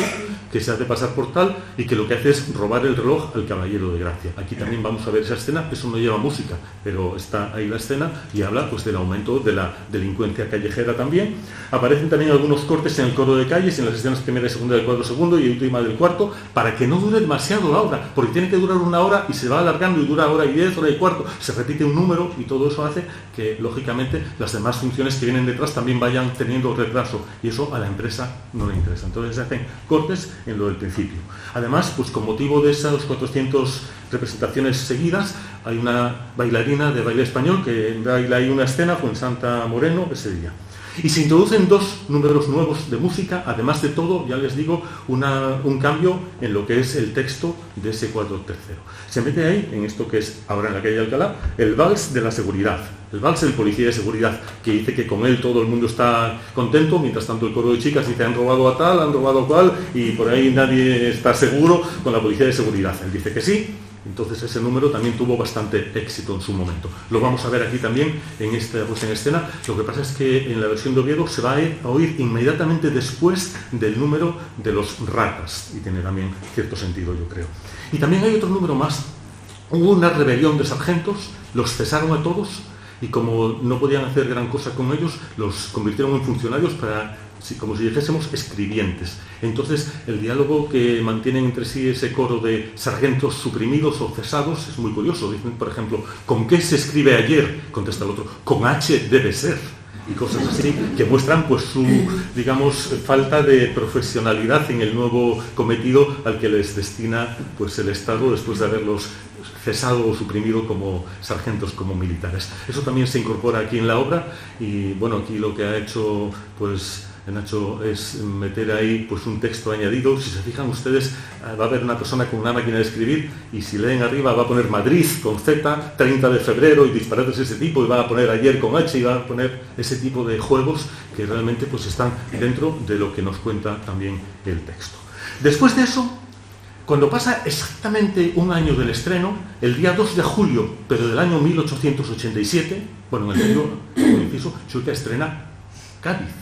que se hace pasar por tal y que lo que hace es robar el reloj al caballero de Gracia. Aquí también vamos a ver esa escena, eso no lleva música, pero está ahí la escena y habla pues del aumento de la delincuencia callejera también. Aparecen también algunos cortes en el coro de calles, en las escenas primera y segunda del cuadro segundo y última del cuarto, para que no dure demasiado la obra, porque tiene que durar 1 hora y se va alargando y dura 1:10, 1:15, se repite un número y todo eso hace que, lógicamente, las demás funciones que vienen detrás también vayan teniendo retraso, y eso a la empresa no le interesa. Entonces se hacen cortes en lo del principio. Además, pues con motivo de esas 400 representaciones seguidas, hay una bailarina de baile español que baila ahí una escena con Santa Moreno ese día. Y se introducen 2 números nuevos de música, además de todo, ya les digo, un cambio en lo que es el texto de ese cuadro tercero. Se mete ahí, en esto que es ahora en la calle de Alcalá, el vals de la seguridad, el vals del policía de seguridad, que dice que con él todo el mundo está contento, mientras tanto el coro de chicas dice han robado a tal, han robado a cual, y por ahí nadie está seguro con la policía de seguridad. Él dice que sí. Entonces ese número también tuvo bastante éxito en su momento. Lo vamos a ver aquí también en esta puesta en escena. Lo que pasa es que en la versión de Oviedo se va a oír inmediatamente después del número de los ratas, y tiene también cierto sentido, yo creo. Y también hay otro número más. Hubo una rebelión de sargentos, los cesaron a todos, y como no podían hacer gran cosa con ellos, los convirtieron en funcionarios como si dijésemos escribientes. Entonces el diálogo que mantienen entre sí ese coro de sargentos suprimidos o cesados es muy curioso. Dicen, por ejemplo, ¿con qué se escribe ayer? Contesta el otro, con H debe ser. y cosas así, que muestran pues su, digamos, falta de profesionalidad en el nuevo cometido al que les destina pues el Estado después de haberlos cesado o suprimido como sargentos, como militares. Eso también se incorpora aquí en la obra y bueno, aquí lo que ha hecho pues Nacho es meter ahí pues un texto añadido. Si se fijan ustedes, va a haber una persona con una máquina de escribir y si leen arriba va a poner Madrid con Z, 30 de febrero y disparates de ese tipo, y va a poner ayer con H y va a poner ese tipo de juegos que realmente pues están dentro de lo que nos cuenta también el texto. Después de eso, cuando pasa exactamente un año del estreno, el día 2 de julio, pero del año 1887, bueno, en el libro, como inciso, Schulte estrena Cádiz,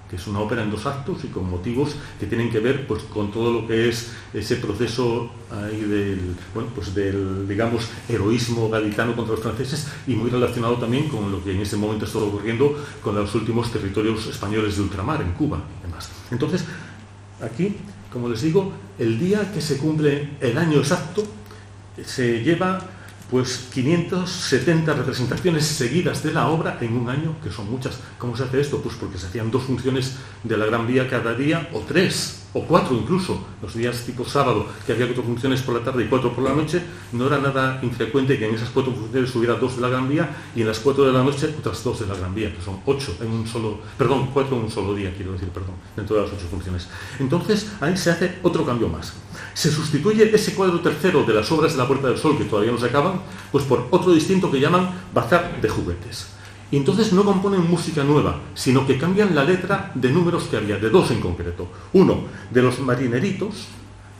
que es una ópera en 2 actos y con motivos que tienen que ver pues, con todo lo que es ese proceso ahí del, bueno, pues del, digamos, heroísmo gaditano contra los franceses y muy relacionado también con lo que en ese momento está ocurriendo con los últimos territorios españoles de ultramar, en Cuba y demás. Entonces, aquí, como les digo, el día que se cumple el año exacto, se lleva pues 570 representaciones seguidas de la obra en un año, que son muchas. ¿Cómo se hace esto? Pues porque se hacían 2 funciones de la Gran Vía cada día, o 3, o 4 incluso. Los días tipo sábado, que había 4 funciones por la tarde y 4 por la noche, no era nada infrecuente que en esas 4 funciones hubiera 2 de la Gran Vía y en las 4 de la noche otras 2 de la Gran Vía, que son 8 en un solo, perdón, 4 en un solo día, quiero decir, perdón, dentro de las 8 funciones. Entonces, ahí se hace otro cambio más. Se sustituye ese cuadro tercero de las obras de la Puerta del Sol, que todavía no se acaban, pues por otro distinto que llaman Bazar de Juguetes. Y entonces no componen música nueva, sino que cambian la letra de números que había, de 2 en concreto. Uno, de los marineritos,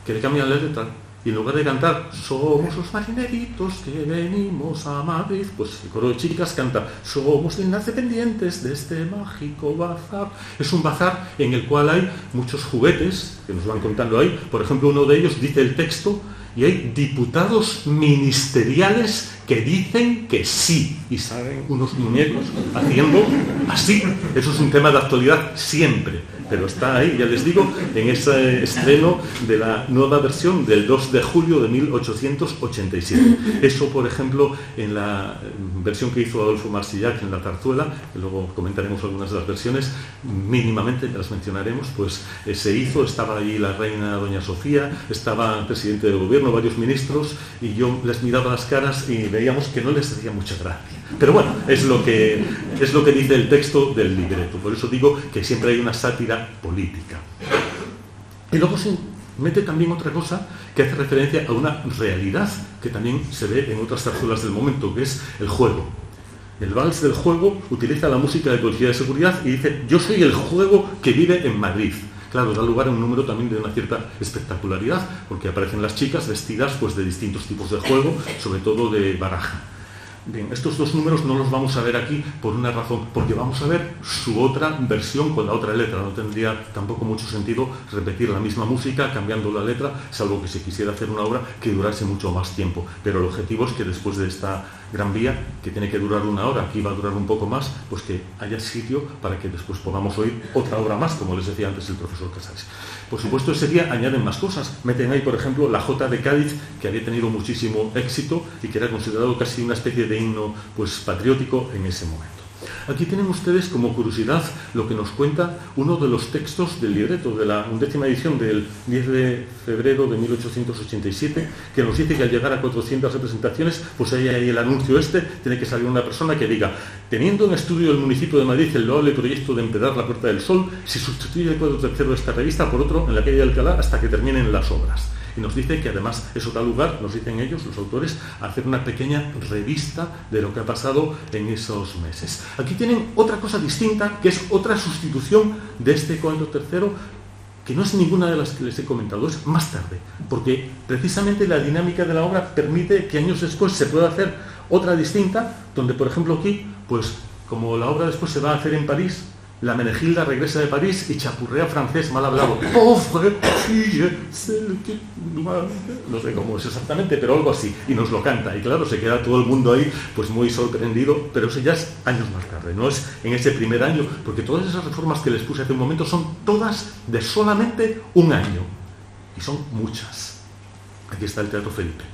que le cambian la letra, y en lugar de cantar somos los marineritos que venimos a Madrid, pues el coro de chicas canta somos las dependientes de este mágico bazar. Es un bazar en el cual hay muchos juguetes que nos van contando ahí. Por ejemplo, uno de ellos dice el texto y hay diputados ministeriales que dicen que sí, y salen unos muñecos haciendo así. Eso es un tema de actualidad siempre, pero está ahí, ya les digo, en ese estreno de la nueva versión del 2 de julio de 1887. Eso, por ejemplo, en la versión que hizo Adolfo Marsillac en La Zarzuela, que luego comentaremos algunas de las versiones, mínimamente las mencionaremos, pues se hizo, estaba allí la reina doña Sofía, estaba el presidente del gobierno, varios ministros, y yo les miraba las caras y veíamos que no les hacía mucha gracia. Pero bueno, es lo que dice el texto del libreto. Por eso digo que siempre hay una sátira política. Y luego se mete también otra cosa que hace referencia a una realidad que también se ve en otras zarzuelas del momento, que es el juego. El vals del juego utiliza la música de Policía de Seguridad y dice: yo soy el juego que vive en Madrid. Claro, da lugar a un número también de una cierta espectacularidad, porque aparecen las chicas vestidas pues, de distintos tipos de juego, sobre todo de baraja. Bien, estos 2 números no los vamos a ver aquí por una razón, porque vamos a ver su otra versión con la otra letra. No tendría tampoco mucho sentido repetir la misma música cambiando la letra, salvo que se quisiera hacer una obra que durase mucho más tiempo. Pero el objetivo es que después de esta Gran Vía, que tiene que durar 1 hora, aquí va a durar un poco más, pues que haya sitio para que después podamos oír otra obra más, como les decía antes el profesor Casares. Por supuesto, ese día añaden más cosas. Meten ahí, por ejemplo, la Jota de Cádiz, que había tenido muchísimo éxito y que era considerado casi una especie de himno pues, patriótico en ese momento. Aquí tienen ustedes como curiosidad lo que nos cuenta uno de los textos del libreto de la 11ª edición del 10 de febrero de 1887, que nos dice que al llegar a 400 representaciones, pues hay ahí el anuncio tiene que salir una persona que diga: teniendo en estudio el municipio de Madrid el loable proyecto de empedrar la Puerta del Sol, se sustituye el cuadro tercero de esta revista por otro en la calle de Alcalá hasta que terminen las obras. Y nos dice que además eso da lugar, nos dicen ellos, los autores, a hacer una pequeña revista de lo que ha pasado en esos meses. Aquí tienen otra cosa distinta, que es otra sustitución de este cuadro tercero, que no es ninguna de las que les he comentado, es más tarde, porque precisamente la dinámica de la obra permite que años después se pueda hacer otra distinta, donde por ejemplo aquí, pues como la obra después se va a hacer en París, la Menegilda regresa de París y chapurrea francés mal hablado. No sé cómo es exactamente, pero algo así. Y nos lo canta. Y claro, se queda todo el mundo ahí pues muy sorprendido. Pero eso ya es años más tarde, no es en ese primer año, porque todas esas reformas que les puse hace un momento son todas de solamente 1 año. Y son muchas. Aquí está el Teatro Felipe.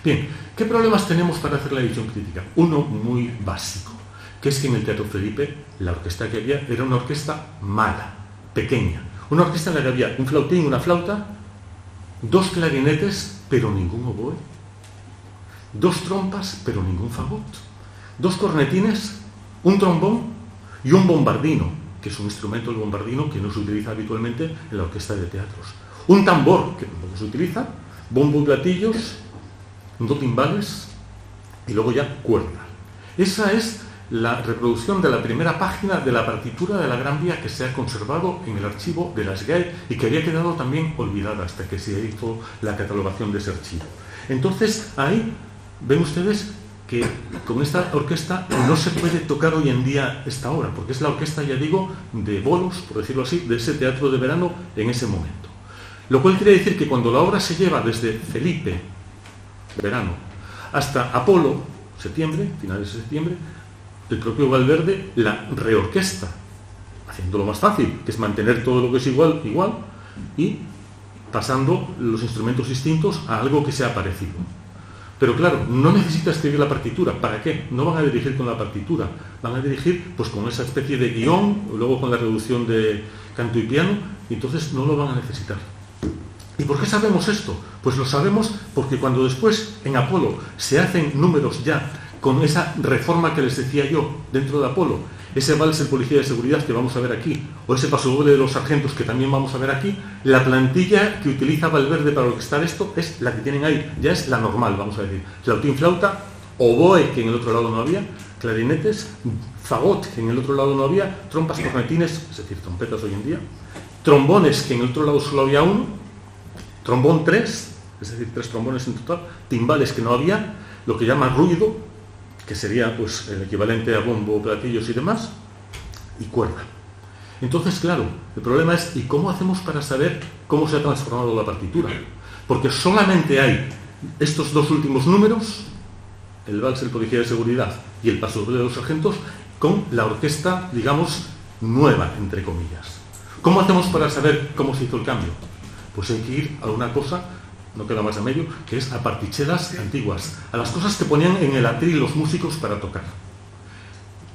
Bien, ¿qué problemas tenemos para hacer la edición crítica? Uno muy básico, que es que en el Teatro Felipe la orquesta que había era una orquesta mala, pequeña. Una orquesta en la que había un flautín, una flauta, 2 clarinetes, pero ningún oboe, 2 trompas, pero ningún fagot, 2 cornetines, un trombón y un bombardino, que es un instrumento, el bombardino, que no se utiliza habitualmente en la orquesta de teatros. Un tambor, que tampoco se utiliza, bombo y platillos, 2 timbales y luego ya cuerda. Esa es la reproducción de la primera página de la partitura de la Gran Vía que se ha conservado en el archivo de la SGAE y que había quedado también olvidada hasta que se hizo la catalogación de ese archivo. Entonces, ahí ven ustedes que con esta orquesta no se puede tocar hoy en día esta obra, porque es la orquesta, ya digo, de bolos, por decirlo así, de ese teatro de verano en ese momento. Lo cual quiere decir que cuando la obra se lleva desde Felipe, verano, hasta Apolo, septiembre, finales de septiembre, el propio Valverde la reorquesta, haciéndolo más fácil, que es mantener todo lo que es igual, y pasando los instrumentos distintos a algo que sea parecido. Pero claro, no necesita escribir la partitura. ¿Para qué? No van a dirigir con la partitura, van a dirigir pues con esa especie de guión, luego con la reducción de canto y piano, y entonces no lo van a necesitar. ¿Y por qué sabemos esto? Pues lo sabemos porque cuando después en Apolo se hacen números ya con esa reforma que les decía yo dentro de Apolo, ese vals en Policía de Seguridad que vamos a ver aquí, o ese pasodoble de los sargentos que también vamos a ver aquí, la plantilla que utiliza Valverde para orquestar esto es la que tienen ahí, ya es la normal, vamos a decir. Flautín, flauta, oboe, que en el otro lado no había, clarinetes, fagot, que en el otro lado no había, trompas, cornetines, es decir, trompetas hoy en día, trombones, que en el otro lado solo había uno, trombón 3, es decir, 3 trombones en total, timbales que no había, lo que llama ruido, que sería pues el equivalente a bombo, platillos y demás, y cuerda. Entonces, claro, el problema es ¿y cómo hacemos para saber cómo se ha transformado la partitura? Porque solamente hay estos 2 últimos números, el vals, el Policía de Seguridad y el pasodoble de los sargentos, con la orquesta, digamos, nueva, entre comillas. ¿Cómo hacemos para saber cómo se hizo el cambio? Pues hay que ir a una cosa, no queda más a medio, que es a partichelas antiguas, a las cosas que ponían en el atril los músicos para tocar.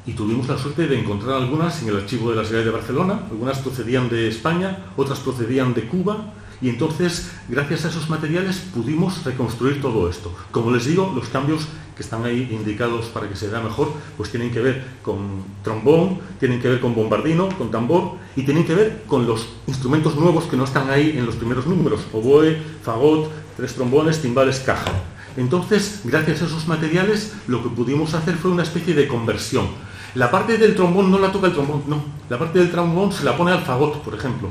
Y tuvimos la suerte de encontrar algunas en el archivo de la SGAE de Barcelona, algunas procedían de España, otras procedían de Cuba, y entonces, gracias a esos materiales, pudimos reconstruir todo esto. Como les digo, los cambios que están ahí indicados para que se vea mejor, pues tienen que ver con trombón, tienen que ver con bombardino, con tambor, y tienen que ver con los instrumentos nuevos que no están ahí en los primeros números, oboe, fagot, 3 trombones, timbales, caja. Entonces, gracias a esos materiales, lo que pudimos hacer fue una especie de conversión. La parte del trombón no la toca el trombón, no. La parte del trombón se la pone al fagot, por ejemplo.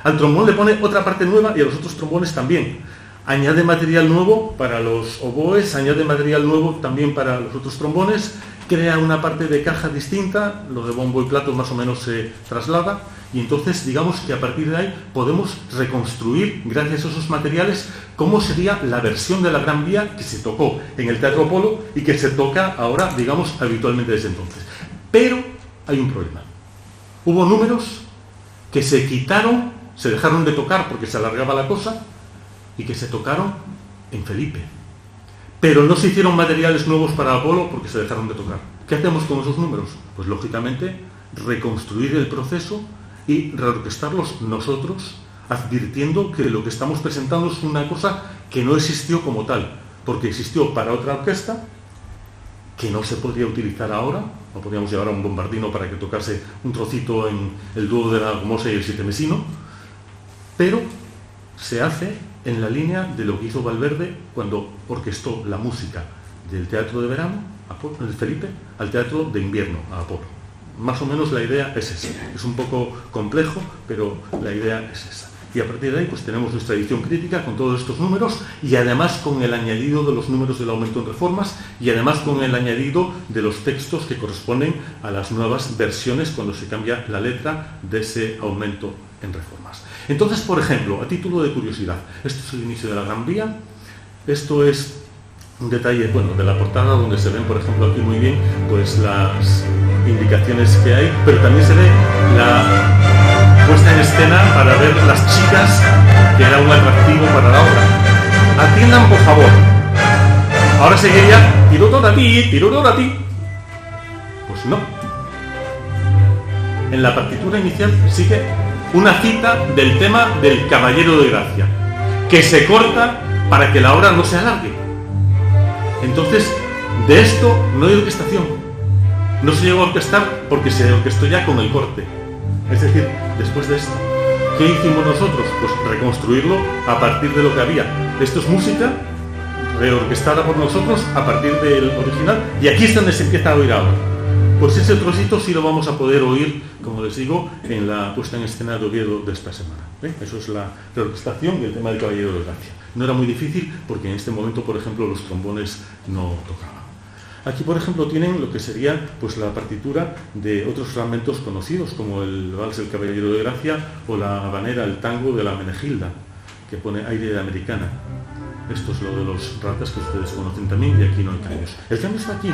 Al trombón le pone otra parte nueva y a los otros trombones también. Añade material nuevo para los oboes, añade material nuevo también para los otros trombones, crea una parte de caja distinta, lo de bombo y plato más o menos se traslada, y entonces digamos que a partir de ahí podemos reconstruir, gracias a esos materiales, cómo sería la versión de la Gran Vía que se tocó en el Teatro Apolo y que se toca ahora, digamos, habitualmente desde entonces. Pero hay un problema. Hubo números que se quitaron, se dejaron de tocar porque se alargaba la cosa, y que se tocaron en Felipe. Pero no se hicieron materiales nuevos para Apolo porque se dejaron de tocar. ¿Qué hacemos con esos números? Pues lógicamente reconstruir el proceso y reorquestarlos nosotros, advirtiendo que lo que estamos presentando es una cosa que no existió como tal, porque existió para otra orquesta que no se podría utilizar ahora. No podíamos llevar a un bombardino para que tocase un trocito en el dúo de la Gomosa y el Sietemesino, pero se hace en la línea de lo que hizo Valverde cuando orquestó la música del teatro de verano, de Felipe, al teatro de invierno, a Apolo. Más o menos la idea es esa. Es un poco complejo, pero la idea es esa. Y a partir de ahí pues tenemos nuestra edición crítica con todos estos números y además con el añadido de los números del aumento en reformas y además con el añadido de los textos que corresponden a las nuevas versiones cuando se cambia la letra de ese aumento en reformas. Entonces, por ejemplo, a título de curiosidad, esto es el inicio de la Gran Vía, esto es un detalle, bueno, de la portada donde se ven, por ejemplo, aquí muy bien, pues las indicaciones que hay, pero también se ve la puesta en escena para ver las chicas, que era un atractivo para la obra. Atiendan, por favor. Ahora seguiría tirotón a ti, tirotón a ti. Pues no. En la partitura inicial sigue una cita del tema del Caballero de Gracia, que se corta para que la obra no se alargue. Entonces, de esto no hay orquestación. No se llegó a orquestar porque se orquestó ya con el corte. Es decir, después de esto, ¿qué hicimos nosotros? Pues reconstruirlo a partir de lo que había. Esto es música reorquestada por nosotros a partir del original, y aquí es donde se empieza a oír ahora. Pues ese trocito sí lo vamos a poder oír, como les digo, en la puesta en escena de Oviedo de esta semana. Eso es la reorquestación y el tema del Caballero de Gracia. No era muy difícil porque en este momento, por ejemplo, los trombones no tocaban. Aquí, por ejemplo, tienen lo que sería pues la partitura de otros fragmentos conocidos, como el Vals del Caballero de Gracia o la habanera, el tango de la Menegilda, que pone aire de americana. Esto es lo de los ratas que ustedes conocen también, y aquí no hay cambios. El cambio está aquí.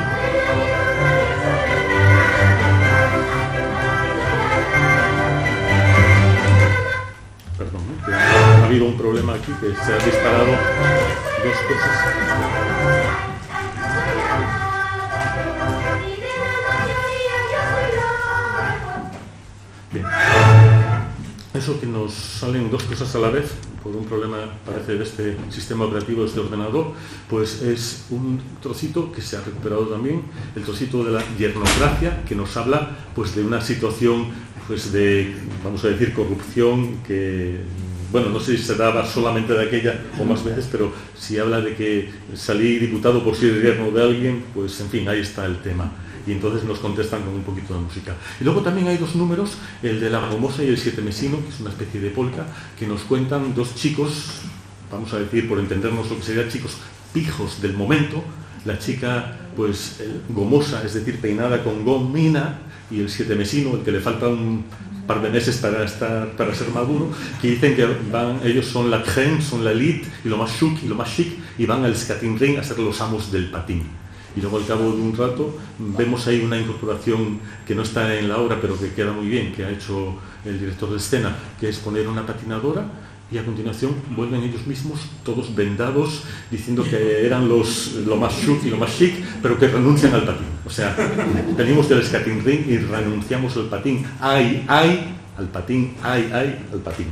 Perdón, que ha habido un problema aquí, que se han disparado dos cosas. Bien. Eso que nos salen dos cosas a la vez, por un problema, parece, de este sistema operativo, de este ordenador, pues es un trocito que se ha recuperado también, el trocito de la Yernocracia, que nos habla pues de una situación pues de, vamos a decir, corrupción que, bueno, no sé si se daba solamente de aquella o más veces, pero si habla de que salí diputado por ser yerno de alguien, pues en fin, ahí está el tema. Y entonces nos contestan con un poquito de música. Y luego también hay dos números, el de la Gomosa y el Siete Mesino, que es una especie de polka, que nos cuentan dos chicos, vamos a decir, por entendernos lo que serían chicos pijos del momento. La chica, pues, gomosa, es decir, peinada con gomina, y el Siete Mesino, el que le falta un par de meses para ser maduro, que dicen que ellos son la crème, son la elite, y lo más chic, y van al skating ring a ser los amos del patín. Y luego al cabo de un rato vemos ahí una incorporación que no está en la obra, pero que queda muy bien, que ha hecho el director de escena, que es poner una patinadora, y a continuación vuelven ellos mismos, todos vendados, diciendo que eran lo más chic y lo más chic, pero que renuncian al patín. O sea, venimos del skating ring y renunciamos al patín. ¡Ay, ay! Al patín, ¡ay, ay! Al patín.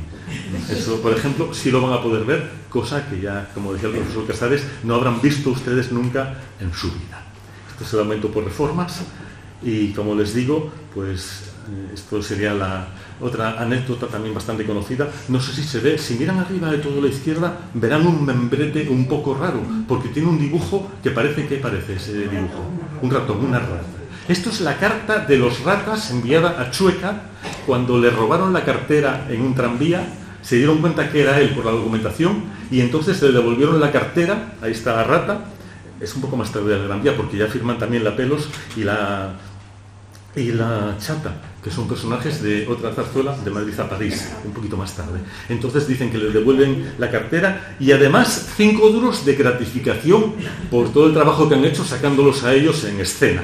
Eso, por ejemplo, sí lo van a poder ver, cosa que ya, como decía el profesor Casares, no habrán visto ustedes nunca en su vida. Esto es el aumento por reformas, y como les digo, pues esto sería la otra anécdota también bastante conocida. No sé si se ve, si miran arriba de toda la izquierda, verán un membrete un poco raro, porque tiene un dibujo que parece ese dibujo, un ratón, una rata. Esto es la carta de los ratas enviada a Chueca cuando le robaron la cartera en un tranvía. Se dieron cuenta que era él por la documentación, y entonces le devolvieron la cartera. Ahí está la rata. Es un poco más tarde de la Gran Vía, porque ya firman también la Pelos y la Chata, que son personajes de otra zarzuela, de Madrid a París, un poquito más tarde. Entonces dicen que les devuelven la cartera, y además 5 duros de gratificación por todo el trabajo que han hecho sacándolos a ellos en escena.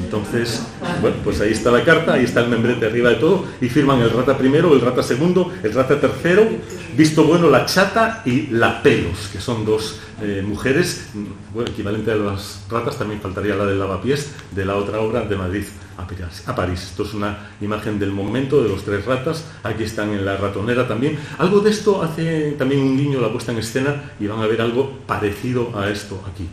Entonces, bueno, pues ahí está la carta, ahí está el membrete arriba de todo, y firman el rata primero, el rata segundo, el rata tercero, visto bueno, la Chata y la Pelos, que son dos mujeres, bueno, equivalente a las ratas. También faltaría la del lavapiés de la otra obra, de Madrid a París. Esto es una imagen del momento de los 3 ratas. Aquí están en la ratonera también. Algo de esto hace también un guiño la puesta en escena, y van a ver algo parecido a esto aquí.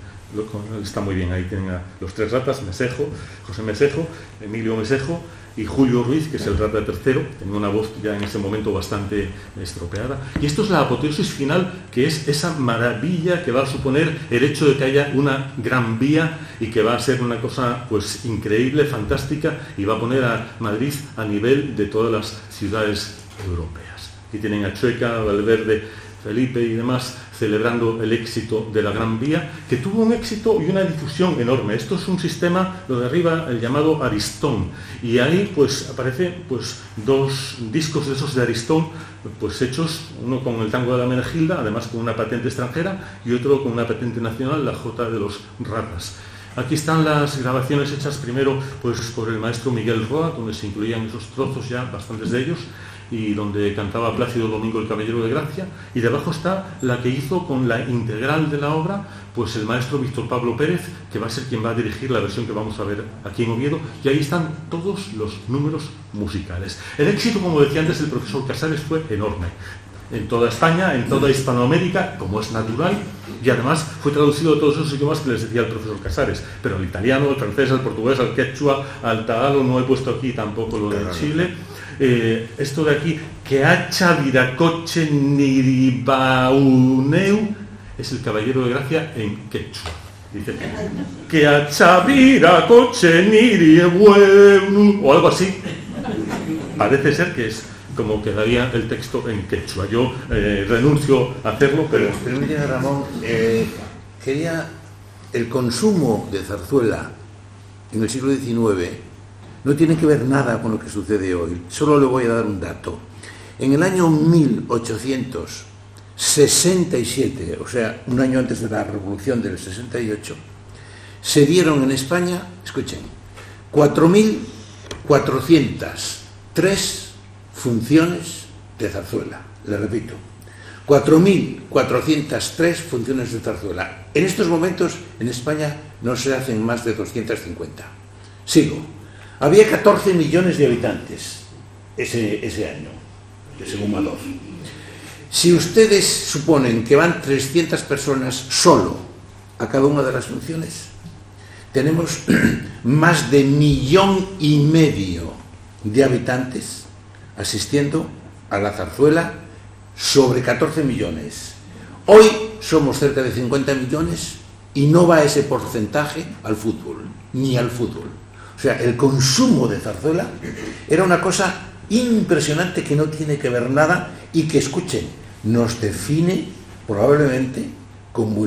Está muy bien, ahí tienen a los 3 ratas, Mesejo, José Mesejo, Emilio Mesejo y Julio Ruiz, que es el rata tercero. Tenía una voz ya en ese momento bastante estropeada. Y esto es la apoteosis final, que es esa maravilla que va a suponer el hecho de que haya una gran vía, y que va a ser una cosa pues increíble, fantástica, y va a poner a Madrid a nivel de todas las ciudades europeas. Aquí tienen a Chueca, Valverde, Felipe y demás celebrando el éxito de la Gran Vía, que tuvo un éxito y una difusión enorme. Esto es un sistema, lo de arriba, el llamado Aristón, y ahí pues aparece pues 2 discos de esos de Aristón, pues hechos, uno con el tango de la Menegilda, además con una patente extranjera, y otro con una patente nacional, la Jota de los Ratas. Aquí están las grabaciones hechas primero pues por el maestro Miguel Roa, donde se incluían esos trozos ya, bastantes de ellos, y donde cantaba Plácido Domingo el Caballero de Gracia, y debajo está la que hizo con la integral de la obra pues el maestro Víctor Pablo Pérez, que va a ser quien va a dirigir la versión que vamos a ver aquí en Oviedo, y ahí están todos los números musicales. El éxito, como decía antes el profesor Casares, fue enorme. En toda España, en toda Hispanoamérica, como es natural, y además fue traducido a todos esos idiomas que les decía el profesor Casares, pero al italiano, al francés, al portugués, al quechua, al tagalo, no he puesto aquí tampoco lo de Chile. Esto de aquí, que hacha viracoche niribauneu, es el Caballero de Gracia en quechua. Dice que hacha viracoche niribauneu, o algo así. Parece ser que es como quedaría el texto en quechua. Yo renuncio a hacerlo, pero... Permíteme, Ramón, el consumo de zarzuela en el siglo XIX no tiene que ver nada con lo que sucede hoy. Solo le voy a dar un dato. En el año 1867, o sea, un año antes de la Revolución del 68, se dieron en España, escuchen, 4.403 funciones de zarzuela. Le repito, 4.403 funciones de zarzuela. En estos momentos, en España, no se hacen más de 250. Sigo. Había 14 millones de habitantes ese año, según Madoff. Si ustedes suponen que van 300 personas solo a cada una de las funciones, tenemos más de 1,5 millones de habitantes asistiendo a la zarzuela sobre 14 millones. Hoy somos cerca de 50 millones y no va ese porcentaje al fútbol, ni al fútbol. O sea, el consumo de zarzuela era una cosa impresionante que no tiene que ver nada y que, escuchen, nos define probablemente como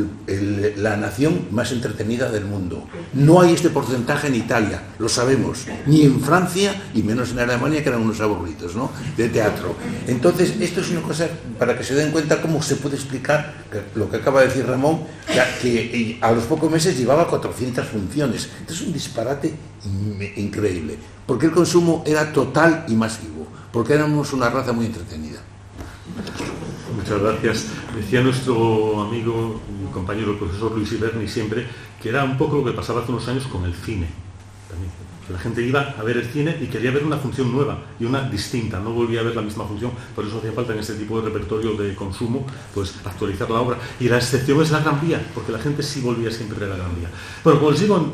la nación más entretenida del mundo. No hay este porcentaje en Italia, lo sabemos, ni en Francia, y menos en Alemania, que eran unos aburridos, ¿no?, de teatro. Entonces, esto es una cosa para que se den cuenta cómo se puede explicar lo que acaba de decir Ramón, que a los pocos meses llevaba 400 funciones. Esto es un disparate increíble, porque el consumo era total y masivo, porque éramos una raza muy entretenida. Muchas gracias. Decía nuestro amigo y compañero, el profesor Luis Iberni, siempre que era un poco lo que pasaba hace unos años con el cine. También, que la gente iba a ver el cine y quería ver una función nueva y una distinta, no volvía a ver la misma función. Por eso hacía falta en este tipo de repertorio de consumo, pues actualizar la obra. Y la excepción es la Gran Vía, porque la gente sí volvía siempre a la Gran Vía. Bueno, como les digo,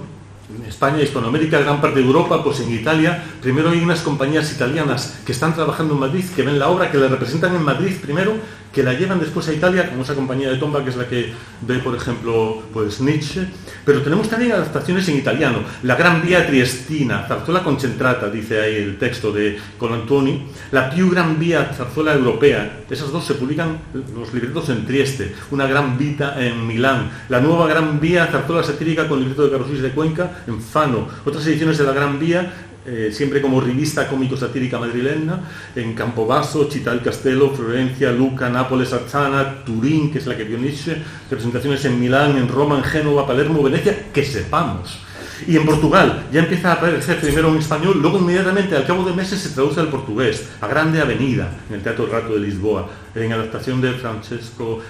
en España, Hispanoamérica, gran parte de Europa, pues en Italia, primero hay unas compañías italianas que están trabajando en Madrid, que ven la obra, que la representan en Madrid primero, que la llevan después a Italia, como esa compañía de Tomba, que es la que ve, por ejemplo, pues Nietzsche. Pero tenemos también adaptaciones en italiano. La Gran Vía Triestina, zarzuela concentrata, dice ahí el texto de Colantoni. La più gran vía zarzuela europea. Esas dos se publican los libretos en Trieste. Una gran vita en Milán. La nueva Gran Vía zarzuela satírica con libreto de Carosís de Cuenca en Fano. Otras ediciones de la Gran Vía, siempre como revista cómico-satírica madrileña, en Campobasso, Città del Castello, Florencia, Lucca, Nápoles, Arzana, Turín, que es la que vio Nietzsche, representaciones en Milán, en Roma, en Génova, Palermo, Venecia, que sepamos. Y en Portugal ya empieza a aparecer primero en español, luego inmediatamente al cabo de meses se traduce al portugués, A Grande Avenida, en el Teatro Rato de Lisboa, en adaptación de Francisco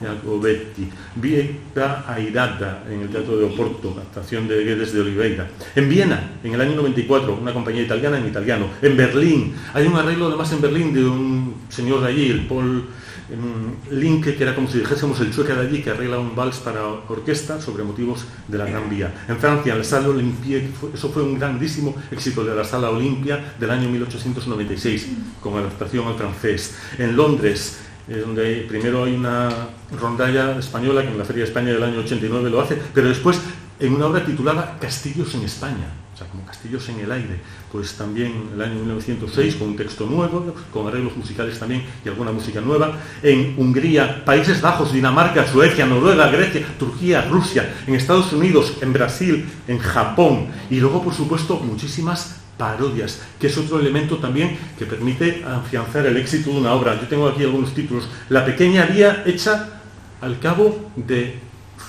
Jacobetti, Vita Airada, en el Teatro de Oporto, adaptación de Guedes de Oliveira. En Viena, en el año 94, una compañía italiana en italiano. En Berlín, hay un arreglo además en Berlín de un señor de allí, el Paul Linke, que era como si dijésemos el Chueca de allí, que arregla un vals para orquesta sobre motivos de la Gran Vía. En Francia, en la Sala Olympique, eso fue un grandísimo éxito de la Sala Olimpia del año 1896, con adaptación al francés. En Londres, donde primero hay una rondalla española, que en la Feria de España del año 89 lo hace, pero después en una obra titulada Castillos en España, o sea, como castillos en el aire, pues también en el año 1906, con un texto nuevo, con arreglos musicales también y alguna música nueva. En Hungría, Países Bajos, Dinamarca, Suecia, Noruega, Grecia, Turquía, Rusia, en Estados Unidos, en Brasil, en Japón, y luego, por supuesto, muchísimas parodias, que es otro elemento también que permite afianzar el éxito de una obra. Yo tengo aquí algunos títulos. La pequeña vía hecha al cabo de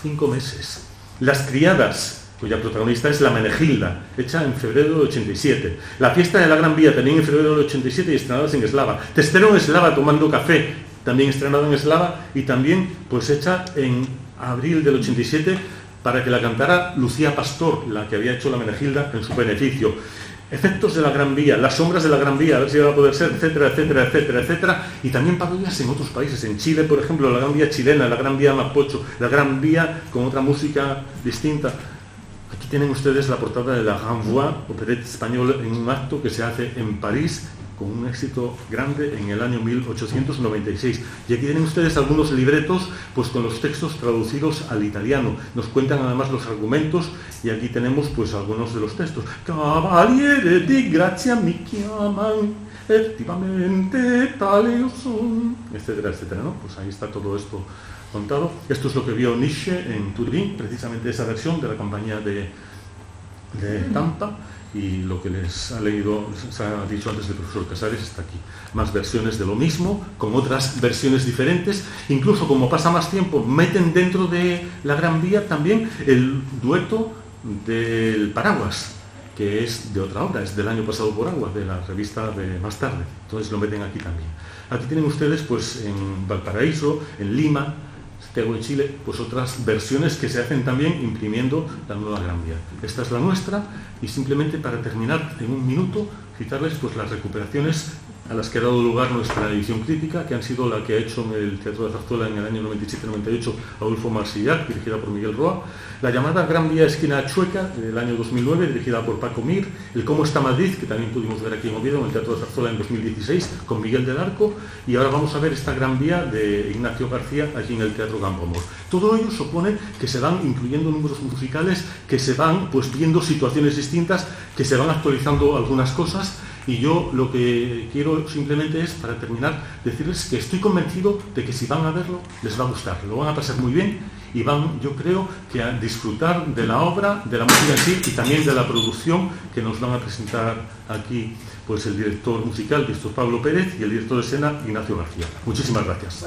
5 meses. Las criadas, cuya protagonista es la Menegilda, hecha en febrero del 87. La fiesta de la Gran Vía, también en febrero del 87 y estrenadas en Eslava. Te espero en Eslava tomando café, también estrenada en Eslava y también pues hecha en abril del 87 para que la cantara Lucía Pastor, la que había hecho la Menegilda en su beneficio. Efectos de la Gran Vía, las sombras de la Gran Vía, a ver si va a poder ser, etcétera, etcétera, etcétera, etcétera. Y también parodias en otros países. En Chile, por ejemplo, la Gran Vía chilena, la Gran Vía mapocho, la Gran Vía con otra música distinta. Aquí tienen ustedes la portada de la Grand Voix, opereta española, en un acto que se hace en París con un éxito grande en el año 1896. Y aquí tienen ustedes algunos libretos pues con los textos traducidos al italiano. Nos cuentan además los argumentos y aquí tenemos pues algunos de los textos. Cavaliere di grazia mi chiaman, effettivamente tale io son, etcétera, etcétera, ¿no? Pues ahí está todo esto contado. Esto es lo que vio Nietzsche en Turín, precisamente esa versión de la campaña de Tampa. Y lo que les ha dicho antes el profesor Casares está aquí. Más versiones de lo mismo, con otras versiones diferentes. Incluso, como pasa más tiempo, meten dentro de la Gran Vía también el dueto del Paraguas, que es de otra obra, es del año pasado por agua, de la revista de más tarde. Entonces lo meten aquí también. Aquí tienen ustedes, pues en Valparaíso, en Lima, Santiago de Chile, pues otras versiones que se hacen también imprimiendo la nueva Gran Vía. Esta es la nuestra y simplemente para terminar en un minuto citarles pues las recuperaciones a las que ha dado lugar nuestra edición crítica, que han sido la que ha hecho en el Teatro de Zarzuela en el año 97-98 Adolfo Marsillac, dirigida por Miguel Roa, la llamada Gran Vía Esquina Chueca del año 2009, dirigida por Paco Mir, el Cómo está Madrid, que también pudimos ver aquí en Oviedo, en el Teatro de Zarzuela en 2016, con Miguel del Arco, y ahora vamos a ver esta Gran Vía de Ignacio García allí en el Teatro Campoamor. Todo ello supone que se van incluyendo números musicales, que se van pues viendo situaciones distintas, que se van actualizando algunas cosas. Y yo lo que quiero simplemente es, para terminar, decirles que estoy convencido de que si van a verlo, les va a gustar, lo van a pasar muy bien y van, yo creo, que a disfrutar de la obra, de la música en sí y también de la producción que nos van a presentar aquí pues el director musical, Víctor Pablo Pérez, y el director de escena, Ignacio García. Muchísimas gracias.